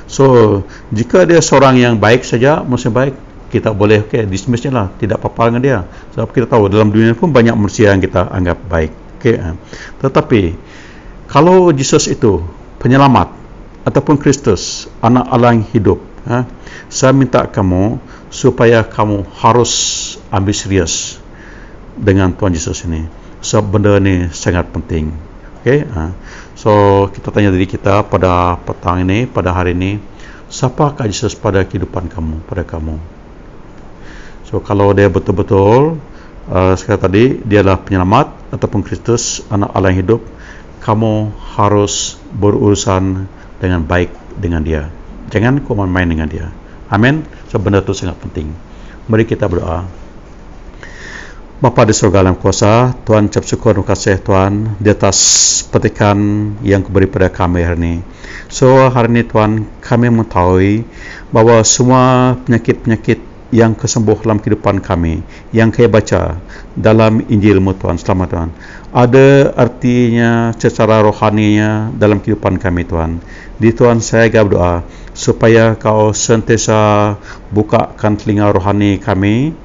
So jika dia seorang yang baik saja, manusia baik, kita boleh dismissnya lah, tidak apa-apa dengan dia. Sebab kita tahu dalam dunia pun banyak manusia yang kita anggap baik. Okay? Tetapi kalau Yesus itu penyelamat ataupun Kristus, anak Allah yang hidup, saya minta kamu supaya kamu harus ambil serius dengan Tuhan Yesus ini. Sebab benda ini sangat penting. Okay? So kita tanya diri kita pada petang ini, pada hari ini, siapakah Yesus pada kehidupan kamu, pada kamu? So kalau dia betul-betul sekali tadi dia adalah penyelamat ataupun Kristus, anak Allah yang hidup, kamu harus berurusan dengan baik dengan dia. Jangan kau main dengan dia. Amin. So benda itu sangat penting. Mari kita berdoa. Bapa di surga dalam kuasa, Tuhan ucap syukur dan kasih Tuhan di atas petikan yang Kau beri pada kami hari ini. So hari ini Tuhan, kami mengetahui bahwa semua penyakit-penyakit yang kesembuh dalam kehidupan kami, yang kami baca dalam Injil-Mu Tuhan, selamat Tuhan, ada artinya secara rohaninya dalam kehidupan kami Tuhan. Di Tuhan saya berdoa supaya Kau sentiasa bukakan telinga rohani kami,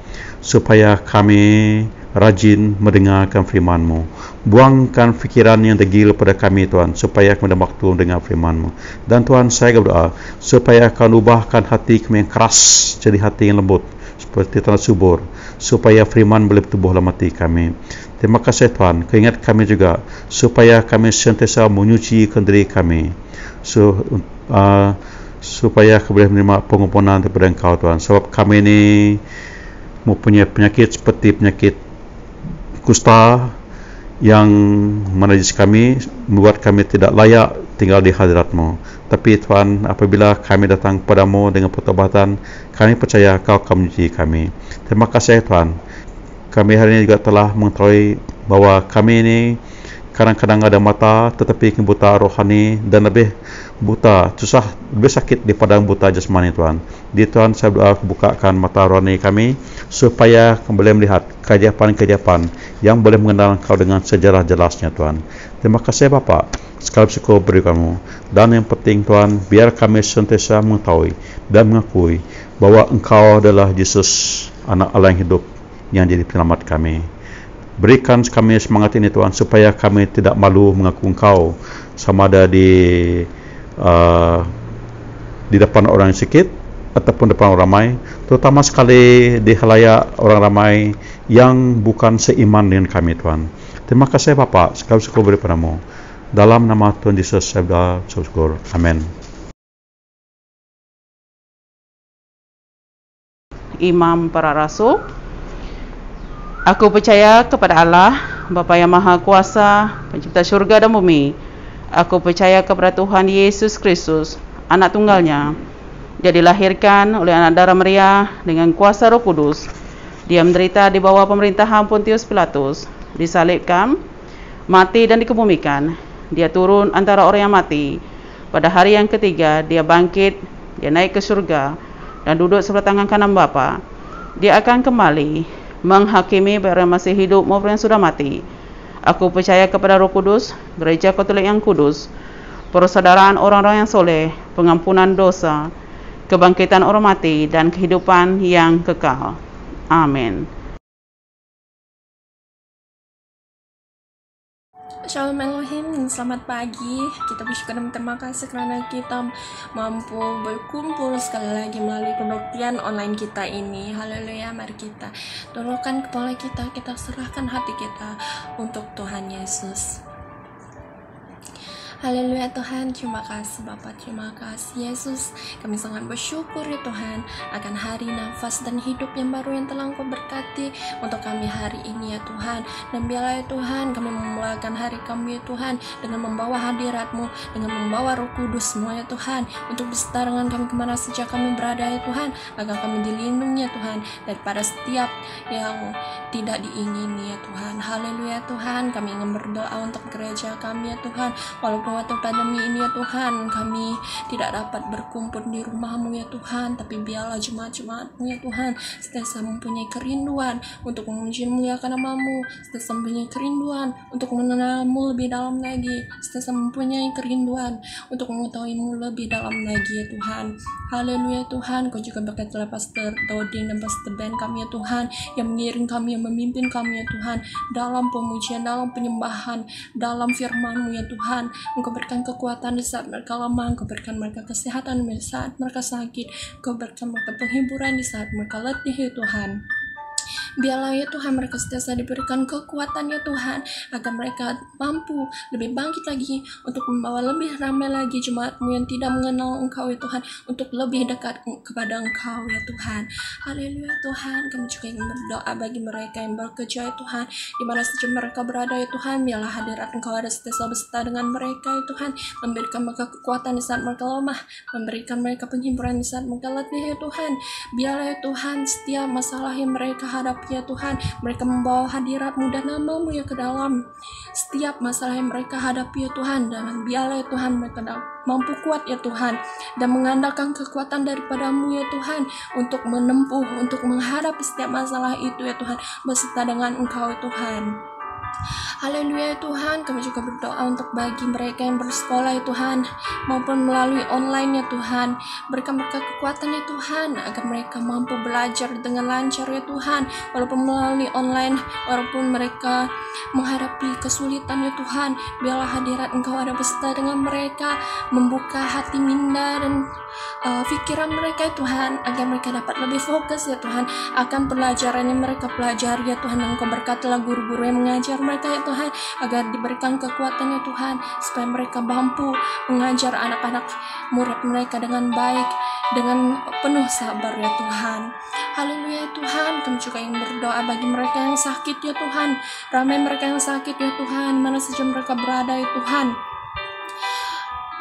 supaya kami rajin mendengarkan firman-Mu. Buangkan fikiran yang degil pada kami Tuhan, supaya kami ada waktu mendengar firman-Mu. Dan Tuhan saya berdoa supaya Kau ubahkan hati kami yang keras jadi hati yang lembut seperti tanah subur, supaya firman boleh bertumbuh dalam hati kami. Terima kasih Tuhan. Kau ingat kami juga supaya kami sentiasa menyucikan diri kami, supaya kami boleh menerima pengampunan daripada Engkau Tuhan. Sebab kami ini mempunyai penyakit seperti penyakit kusta yang menajis kami, membuat kami tidak layak tinggal di hadirat-Mu. Tapi Tuhan, apabila kami datang kepadamu dengan pertobatan, kami percaya Kau akan menyuci kami. Terima kasih Tuhan. Kami hari ini juga telah mengetahui bahwa kami ini kadang-kadang ada mata tetapi buta rohani, dan lebih buta, susah, lebih sakit daripada buta jasmani Tuhan. Di Tuhan saya berdoa bukakan mata rohani kami supaya kembali melihat keajaiban-keajaiban yang boleh mengenal Kau dengan sejarah jelasnya Tuhan. Terima kasih Bapa, sekali syukur beri kamu. Dan yang penting Tuhan, biar kami sentiasa mengetahui dan mengakui bahwa Engkau adalah Yesus, anak Allah yang hidup, yang jadi penyelamat kami. Berikan kami semangat ini Tuhan, supaya kami tidak malu mengaku Engkau, sama ada di depan orang yang sakit ataupun depan orang ramai, terutama sekali di halayak orang ramai yang bukan seiman dengan kami, Tuhan. Terima kasih Bapa, segala syukur beri padamu. Dalam nama Tuhan Yesus saya berdoa syukur. Amin.
Imam para Rasul. Aku percaya kepada Allah, Bapa yang Maha Kuasa, Pencipta syurga dan bumi. Aku percaya kepada Tuhan Yesus Kristus, Anak Tunggalnya. Dia dilahirkan oleh anak darah Maria dengan kuasa Roh Kudus. Dia menderita di bawah pemerintahan Pontius Pilatus, disalibkan, mati dan dikebumikan. Dia turun antara orang yang mati. Pada hari yang ketiga, dia bangkit, dia naik ke surga dan duduk sebelah tangan kanan Bapa. Dia akan kembali menghakimi baik orang yang masih hidup maupun yang sudah mati. Aku percaya kepada Roh Kudus, Gereja Katolik yang kudus, persaudaraan orang-orang yang soleh, pengampunan dosa, kebangkitan orang mati, dan kehidupan yang kekal. Amin.
Shalom Elohim, selamat pagi. Kita bersyukur dan terima kasih karena kita mampu berkumpul sekali lagi melalui kebaktian online kita ini. Haleluya, mari kita tundukkan kepala kita serahkan hati kita untuk Tuhan Yesus. Haleluya Tuhan, terima kasih Bapa, terima kasih Yesus. Kami sangat bersyukur ya Tuhan akan hari nafas dan hidup yang baru yang telah Engkau berkati untuk kami hari ini ya Tuhan. Dan biarlah ya Tuhan kami memulakan hari kami ya Tuhan dengan membawa hadirat-Mu, dengan membawa Roh Kudus semua ya Tuhan, untuk beserta dengan kami kemana saja kami berada ya Tuhan, agar kami dilindungi ya Tuhan daripada setiap yang tidak diingini ya Tuhan. Haleluya Tuhan, kami ingin berdoa untuk gereja kami ya Tuhan. Walaupun waktu pandemi ini ya Tuhan kami tidak dapat berkumpul di rumah-Mu ya Tuhan, tapi biarlah jemaat-jemaat-Mu ya Tuhan senantiasa mempunyai kerinduan untuk memuji muliakan nama-Mu, senantiasa mempunyai kerinduan untuk mengenal-Mu lebih dalam lagi, senantiasa mempunyai kerinduan untuk mengetahui-Mu lebih dalam lagi ya Tuhan. Haleluya Tuhan, Kau juga berkatilah Pastor Doding dan Pastor Ben kami ya Tuhan, yang mengiring kami, yang memimpin kami ya Tuhan dalam pemujian, dalam penyembahan, dalam firman-Mu ya Tuhan. Engkau berikan kekuatan di saat mereka lemah, Engkau berikan mereka kesehatan di saat mereka sakit, Engkau berikan mereka penghiburan di saat mereka letih ya Tuhan. Biarlah ya Tuhan mereka senantiasa diberikan kekuatan ya Tuhan, agar mereka mampu lebih bangkit lagi untuk membawa lebih ramai lagi jemaat-Mu yang tidak mengenal Engkau ya Tuhan, untuk lebih dekat kepada Engkau ya Tuhan. Haleluya Tuhan, kami juga ingin berdoa bagi mereka yang bekerja ya Tuhan, di mana saja mereka berada ya Tuhan. Biarlah hadirat Engkau ada senantiasa beserta dengan mereka ya Tuhan, memberikan mereka kekuatan di saat mereka lemah, memberikan mereka penghiburan di saat mereka letih ya Tuhan. Biarlah ya Tuhan setiap masalah yang mereka hadapi ya Tuhan, mereka membawa hadirat-Mu dan nama-Mu ya ke dalam setiap masalah yang mereka hadapi ya Tuhan. Dan biarlah ya Tuhan mereka mampu kuat ya Tuhan, dan mengandalkan kekuatan daripada-Mu ya Tuhan, untuk menempuh, untuk menghadapi setiap masalah itu ya Tuhan, beserta dengan Engkau ya Tuhan. Haleluya Tuhan, kami juga berdoa untuk bagi mereka yang bersekolah ya Tuhan, maupun melalui online ya Tuhan. Berikan mereka kekuatan ya Tuhan, agar mereka mampu belajar dengan lancar ya Tuhan, walaupun melalui online, walaupun mereka menghadapi kesulitan ya Tuhan. Biarlah hadirat Engkau ada beserta dengan mereka, membuka hati minda dan pikiran mereka ya Tuhan, agar mereka dapat lebih fokus ya Tuhan akan pelajaran yang mereka pelajari ya Tuhan. Dan Engkau berkatilah guru-guru yang mengajar mereka ya Tuhan, agar diberikan kekuatan ya Tuhan, supaya mereka mampu mengajar anak-anak murid mereka dengan baik, dengan penuh sabar ya Tuhan. Haleluya Tuhan, kami juga ingin berdoa bagi mereka yang sakit ya Tuhan. Ramai mereka yang sakit ya Tuhan, mana saja mereka berada ya Tuhan.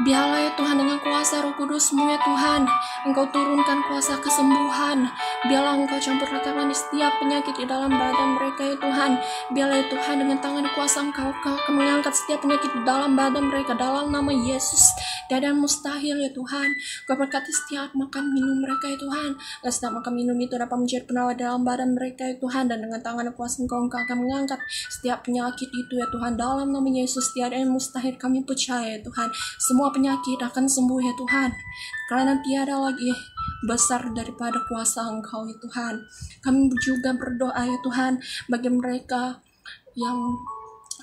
Biarlah ya Tuhan dengan kuasa Roh Kudus-Mu ya Tuhan, Engkau turunkan kuasa kesembuhan. Biarlah Engkau campur ratakan di setiap penyakit di dalam badan mereka ya Tuhan. Biarlah ya Tuhan dengan tangan kuasa Engkau akan mengangkat setiap penyakit di dalam badan mereka dalam nama Yesus. Tiada yang mustahil ya Tuhan. Engkau berkati setiap makan minum mereka ya Tuhan, dan setiap makan minum itu dapat menjadi penawar dalam badan mereka ya Tuhan. Dan dengan tangan kuasa Engkau akan mengangkat setiap penyakit itu ya Tuhan dalam nama Yesus. Tiada yang mustahil, kami percaya ya Tuhan. Semua penyakit akan sembuh ya Tuhan, karena tiada lagi besar daripada kuasa Engkau ya Tuhan. Kami juga berdoa ya Tuhan bagi mereka yang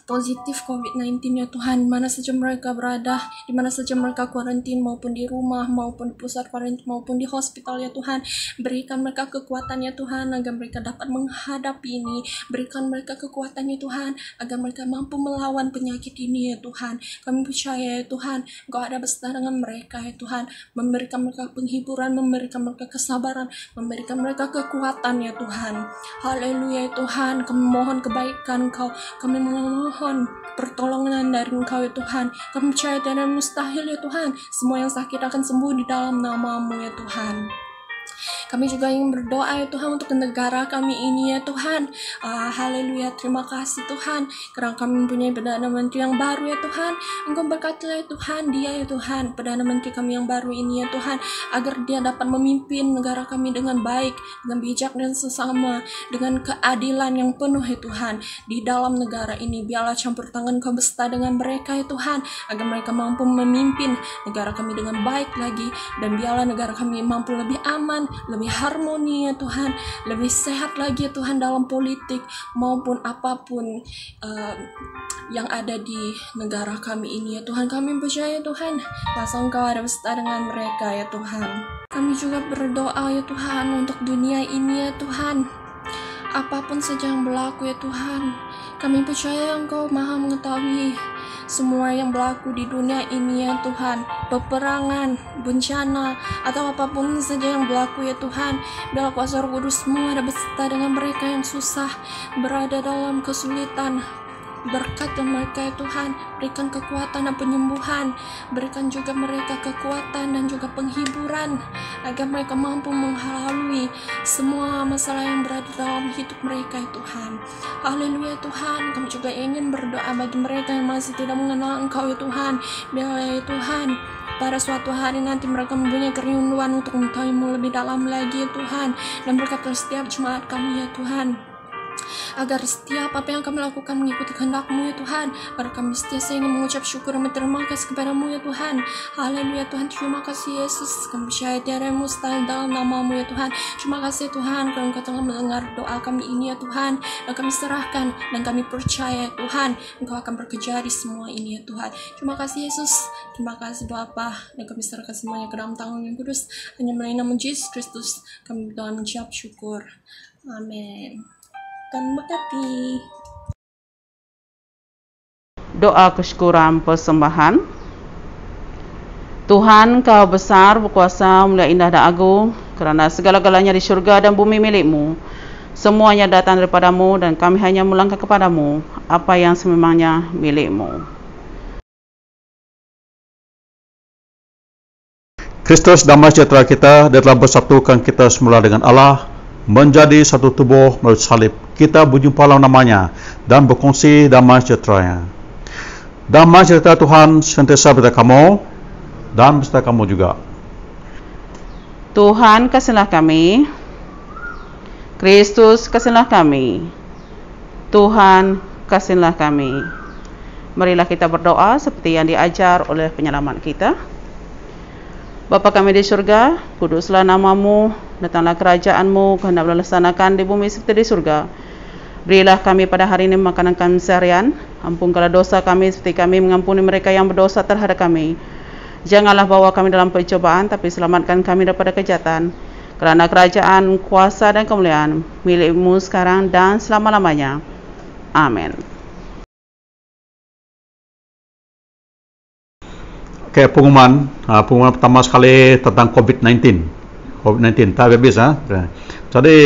positif COVID-19 ya Tuhan, di mana saja mereka berada, di mana saja mereka kuarantin maupun di rumah, maupun di pusat kuarantin, maupun di hospital ya Tuhan. Berikan mereka kekuatan ya Tuhan, agar mereka dapat menghadapi ini. Berikan mereka kekuatan ya Tuhan, agar mereka mampu melawan penyakit ini ya Tuhan. Kami percaya ya Tuhan, Engkau ada beserta dengan mereka ya Tuhan, memberikan mereka penghiburan, memberikan mereka kesabaran, memberikan mereka kekuatan ya Tuhan. Haleluya ya Tuhan, kami mohon kebaikan Engkau, kami mohon pertolongan dari Engkau ya Tuhan. Kami percaya tiada mustahil ya Tuhan, semua yang sakit akan sembuh di dalam nama-Mu ya Tuhan. Kami juga ingin berdoa ya Tuhan untuk negara kami ini ya Tuhan. Haleluya, terima kasih Tuhan, karena kami mempunyai Perdana Menteri yang baru ya Tuhan. Engkau berkatilah ya Tuhan dia ya Tuhan, Perdana Menteri kami yang baru ini ya Tuhan, agar dia dapat memimpin negara kami dengan baik, dengan bijak dan sesama, dengan keadilan yang penuh ya Tuhan. Di dalam negara ini biarlah campur tangan Kau beserta dengan mereka ya Tuhan, agar mereka mampu memimpin negara kami dengan baik lagi, dan biarlah negara kami mampu lebih aman, lebih harmoni ya Tuhan, lebih sehat lagi ya Tuhan dalam politik maupun apapun yang ada di negara kami ini ya Tuhan. Kami percaya Tuhan, kuasa Engkau ada beserta dengan mereka ya Tuhan. Kami juga berdoa ya Tuhan untuk dunia ini ya Tuhan. Apapun saja yang berlaku ya Tuhan, kami percaya Engkau maha mengetahui semua yang berlaku di dunia ini ya Tuhan. Peperangan, bencana, atau apapun saja yang berlaku ya Tuhan, biarlah kuasa Roh Kudus-Mu ada beserta dengan mereka yang susah, berada dalam kesulitan. Berkati mereka ya Tuhan, berikan kekuatan dan penyembuhan, berikan juga mereka kekuatan dan juga penghiburan, agar mereka mampu menghalalui semua masalah yang berada dalam hidup mereka ya Tuhan. Haleluya Tuhan, kami juga ingin berdoa bagi mereka yang masih tidak mengenal Engkau ya Tuhan. Biarlah ya Tuhan, pada suatu hari nanti mereka mempunyai kerinduan untuk mengetahui-Mu lebih dalam lagi ya Tuhan, dan berkati setiap jemaat kami ya Tuhan, agar setiap apa yang kami lakukan mengikuti kehendak-Mu ya Tuhan. Agar kami setiap ingin mengucap syukur dan berterima kasih kepada-Mu ya Tuhan. Haleluya Tuhan, terima kasih Yesus. Kami percaya tiada yang mustahil dalam nama-Mu ya Tuhan. Terima kasih Tuhan, karena Engkau telah mendengar doa kami ini ya Tuhan, dan kami serahkan dan kami percaya Tuhan, Engkau akan bekerja di semua ini ya Tuhan. Terima kasih Yesus, terima kasih Bapa, dan kami serahkan semuanya ke dalam tangan yang kudus. Hanya melalui nama Yesus Kristus kami berdoa mengucap syukur. Amin. Tuhan berkati.
Doa kesyukuran persembahan. Tuhan, Kau besar, berkuasa, mulia, indah dan agung, kerana segala-galanya di syurga dan bumi milik-Mu. Semuanya datang daripada-Mu, dan kami hanya melangkah kepada-Mu apa yang sememangnya milik-Mu.
Kristus damai sejahtera kita, Dia telah bersatukan kita semula dengan Allah, menjadi satu tubuh melalui salib. Kita berjumpa dalam namanya dan berkongsi damai sejahtera-Nya. Damai sejahtera Tuhan sentiasa beserta kamu dan beserta kamu juga.
Tuhan, kasihilah kami. Kristus, kasihilah kami. Tuhan, kasihilah kami. Marilah kita berdoa seperti yang diajar oleh penyelamat kita. Bapa kami di surga, kuduslah nama-Mu, datanglah kerajaan-Mu, kehendaklah dilaksanakan di bumi seperti di surga. Berilah kami pada hari ini makanan kami seharian, ampunkanlah dosa kami seperti kami mengampuni mereka yang berdosa terhadap kami. Janganlah bawa kami dalam pencobaan, tapi selamatkan kami daripada kejahatan. Kerana kerajaan, kuasa dan kemuliaan milik-Mu sekarang dan selama-lamanya. Amin.
Oke, pengumuman pertama sekali tentang COVID-19. Tak habis Jadi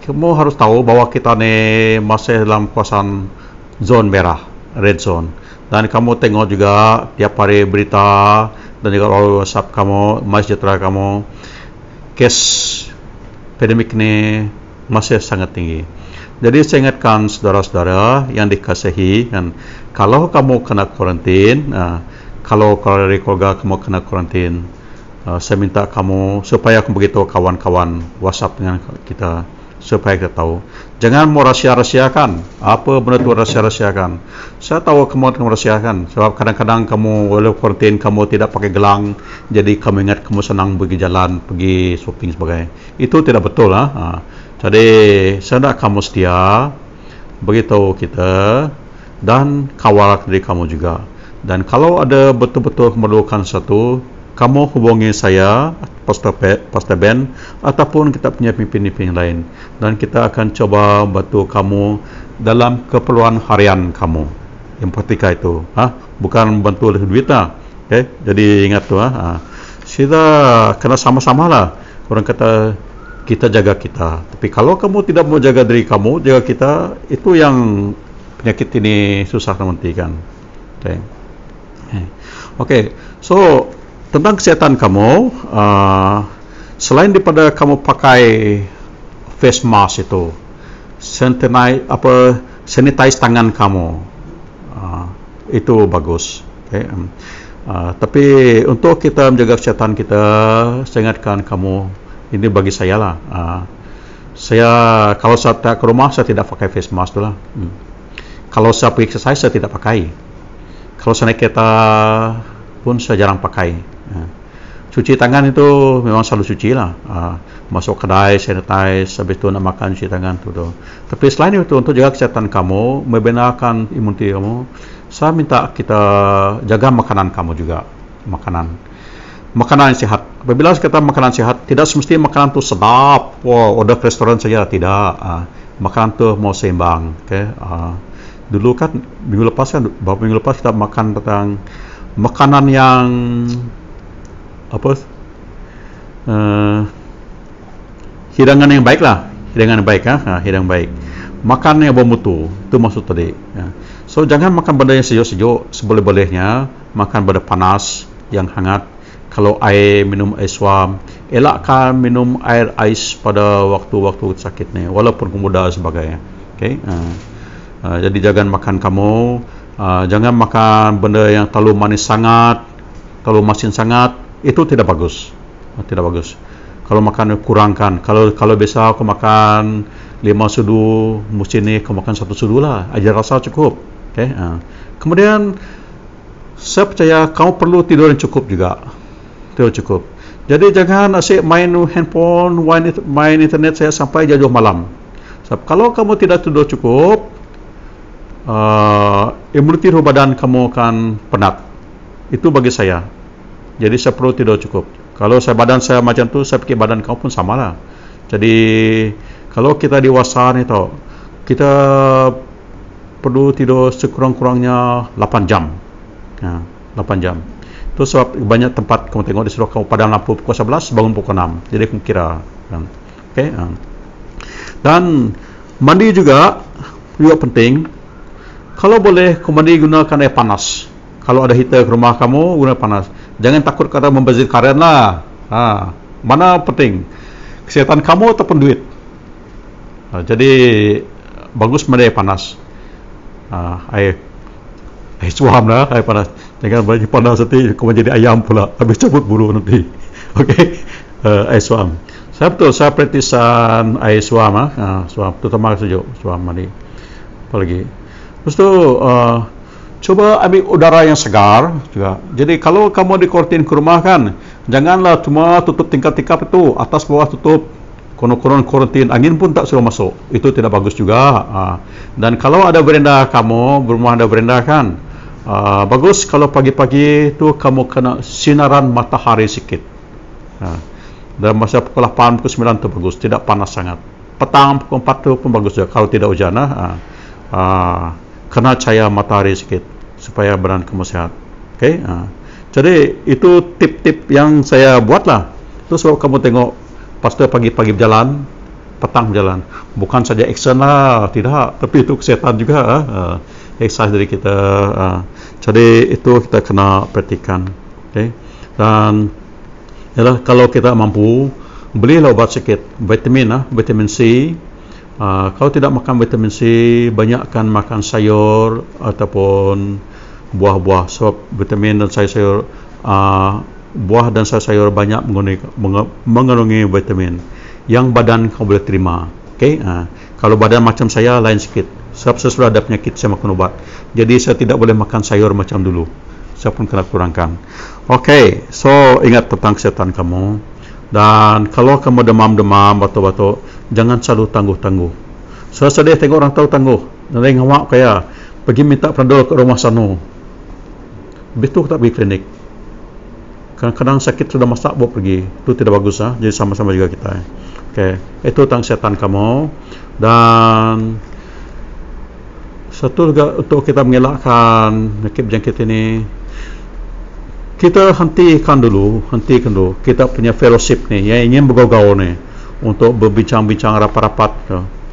kamu harus tahu bahwa kita ni masih dalam kawasan zon merah, red zone. Dan kamu tengok juga tiap hari berita dan juga oleh WhatsApp kamu, sejahtera kamu, kes pandemik ni masih sangat tinggi. Jadi saya ingatkan saudara-saudara yang dikasihi, kan, kalau kamu kena kuarantin, kalau dari keluarga kamu kena kuarantin, saya minta kamu supaya kamu beritahu kawan-kawan WhatsApp dengan kita supaya kita tahu. Jangan mau rahsia-rahsiakan. Apa benda itu rahsia-rahsiakan? Saya tahu kamu akan rahsiakan sebab kadang-kadang kamu oleh kuarantin kamu tidak pakai gelang, jadi kamu ingat kamu senang pergi jalan, pergi shopping sebagainya. Itu tidak betul Jadi saya nak kamu setia beritahu kita dan kawal diri kamu juga. Dan kalau ada betul-betul memerlukan satu, kamu hubungi saya, Pastor Ben, ataupun kita punya pimpin-pimpin lain, dan kita akan coba bantu kamu dalam keperluan harian kamu. Yang pertika itu, bukan bantu oleh duit lah. Okay? Jadi ingat tu, kita kena sama-sama lah. Orang kata kita jaga kita. Tapi kalau kamu tidak mau jaga diri kamu, jaga kita, itu yang penyakit ini susah menghentikan. Okay. So tentang kesehatan kamu, selain daripada kamu pakai face mask itu, sanitize tangan kamu, itu bagus. Okay. Tapi untuk kita menjaga kesehatan kita, saya ingatkan kamu, ini bagi saya lah. Saya kalau saya ke rumah saya tidak pakai face mask tu lah. Kalau saya pergi exercise saya tidak pakai. Kalau saya naik kereta pun saya jarang pakai. Cuci tangan itu memang selalu cuci lah. Masuk kedai, sanitize, habis itu nak makan cuci tangan tu. Tapi selain itu untuk jaga kesihatan kamu, membenarkan imuniti kamu, saya minta kita jaga makanan kamu juga. Makanan yang sihat. Apabila kita makanan sihat, tidak semestinya makanan tu sedap. Order restoran saja, tidak. Makanan tu mau seimbang. Okay? Dulu kan beberapa minggu lepas kita makan tentang makanan yang hidangan yang baik lah, hidangan baik, makan yang bermutu, itu maksud tadi. So jangan makan benda yang sejuk-sejuk, seboleh-bolehnya makan benda panas yang hangat. Kalau minum air suam, elakkan minum air ais pada waktu-waktu sakit ni, walaupun muda sebagainya. Okay? Jadi jangan makan kamu, jangan makan benda yang terlalu manis sangat, terlalu masin sangat, itu tidak bagus. Kalau makan kurangkan. Kalau biasa aku makan 5 sudu, musim ni aku makan 1 sudu lah, ajar rasa cukup. Okay? Kemudian saya percaya kamu perlu tidur yang cukup juga. Tidur cukup. Jadi jangan asyik main handphone, main internet saya sampai jauh malam. Sebab kalau kamu tidak tidur cukup, imuniti badan kamu akan penat. Itu bagi saya. Jadi saya perlu tidur cukup. Kalau badan saya macam tu, saya fikir badan kamu pun sama lah. Jadi kalau kita dewasa ni tau, kita perlu tidur sekurang-kurangnya 8 jam. 8 jam. Itu sebab banyak tempat kamu tengok disuruh kamu padam lampu pukul 11, bangun pukul 6. Jadi kamu kira. Okay? Dan mandi juga penting. Kalau boleh, kamu mandi gunakan air panas. Kalau ada heater ke rumah kamu, guna panas. Jangan takut kata membazir karen lah. Mana penting? Kesihatan kamu ataupun duit? Jadi bagus mandi air panas. Air suam lah, air panas. Jangan bagi panas nanti kamu jadi ayam pula, habis cabut bulu nanti. Okay? Air suam. Saya praktisan air suam, suam terutama sejuk, suam mandi. Apa lagi? Lepas tu coba ambil udara yang segar juga. Jadi kalau kamu di kuarantin ke rumah kan, janganlah cuma tutup tingkap-tingkap itu, atas bawah tutup, konon-konon kuarantin, angin pun tak suruh masuk. Itu tidak bagus juga. Dan kalau ada berenda kamu, berumah ada berenda kan, bagus kalau pagi-pagi tu kamu kena sinaran matahari sikit. Dan masa pukul 8, pukul 9 tu bagus, tidak panas sangat. Petang pukul 4 tu pun bagus juga, kalau tidak hujan. Kena cahaya matahari sikit supaya badan kamu sehat. Okay? Jadi itu tip-tip yang saya buat lah. Itu sebab kamu tengok pastor pagi-pagi berjalan, petang berjalan. Bukan saja action lah, tidak. Tapi itu kesihatan juga. Exercise dari kita. Jadi itu kita kena perhatikan. Okay? Dan yalah, kalau kita mampu, belilah obat sikit. Vitamin C. Kalau tidak makan vitamin C, banyakkan makan sayur ataupun buah-buah. Sebab vitamin dan sayur, buah dan sayur banyak mengandungi vitamin yang badan kamu boleh terima. Okay? Kalau badan macam saya lain sikit. Sebab saya sudah ada penyakit, saya makan ubat. Jadi saya tidak boleh makan sayur macam dulu. Saya pun kena kurangkan. Okay, so ingat tentang kesihatan kamu. Dan kalau kamu demam-demam, batuk-batuk, jangan selalu tangguh-tangguh. Saya sedih tengok orang tahu tangguh. Dan yang awak kaya, pergi minta panadol ke rumah sana. Habis tu tak pergi klinik. Kadang-kadang sakit sudah masak bawa pergi. Itu tidak bagus Jadi sama-sama juga kita. Okey, itu tentang kesihatan kamu. Dan satu juga untuk kita mengelakkan penyakit ini, kita hentikan dulu kita punya fellowship ni yang ingin bergaul ni untuk berbincang-bincang rapat-rapat.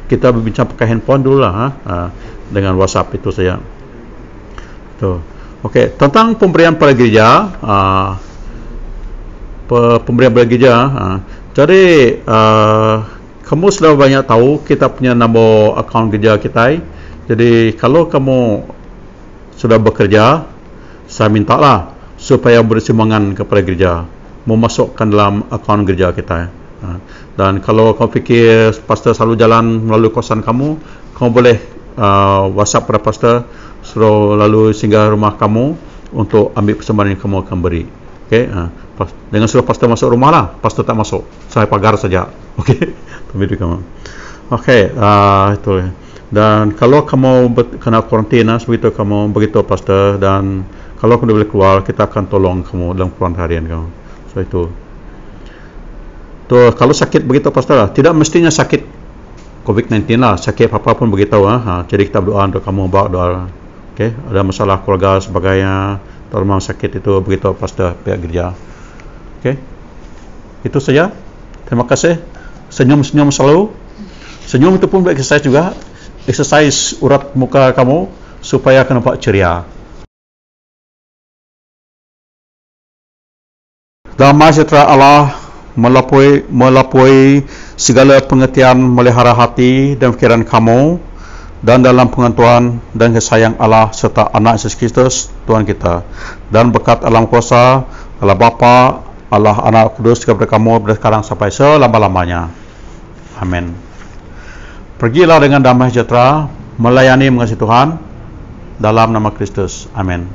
Kita berbincang pakai handphone dulu lah dengan WhatsApp itu saja. Okey, tentang pemberian pada gereja, pemberian pada gereja. Jadi kamu sudah banyak tahu kita punya nombor akaun gereja kita. Jadi kalau kamu sudah bekerja, saya mintalah supaya beri sumbangan kepada gereja, memasukkan dalam akaun gereja kita. Dan kalau kamu fikir pastor selalu jalan melalui kosan kamu boleh WhatsApp pada pastor, suruh lalu singgah rumah kamu untuk ambil persembahan yang kamu akan beri. Okey, dengan suruh pastor masuk rumah lah, pastor tak masuk, saya pagar saja. Okey, tapi kamu. Okey, itu. Dan kalau kamu kena karantina, begitu kamu beritahu pastor, dan kalau kamu boleh keluar, kita akan tolong kamu dalam keperluan harian kamu. So itu. Kalau sakit begitu pastor lah, tidak mestinya sakit COVID-19 lah, sakit apa pun beritahu jadi kita berdoa untuk kamu, bawa doa. Okey, ada masalah keluarga sebagainya, terutama sakit itu beritahu pastor pihak gereja. Okey, itu saja. Terima kasih. Senyum-senyum selalu. Senyum itu pun exercise juga, exercise urat muka kamu supaya akan nampak ceria. Damai sejahtera Allah melampaui segala pengertian melihara hati dan fikiran kamu, dan dalam pengentuan dan kesayang Allah serta anak Yesus Kristus Tuhan kita, dan berkat alam kuasa Allah Bapa, Allah Anak Kudus kepada kamu dari sekarang sampai selama-lamanya. Amin. Pergilah dengan damai sejahtera, melayani mengasihi Tuhan dalam nama Kristus. Amin.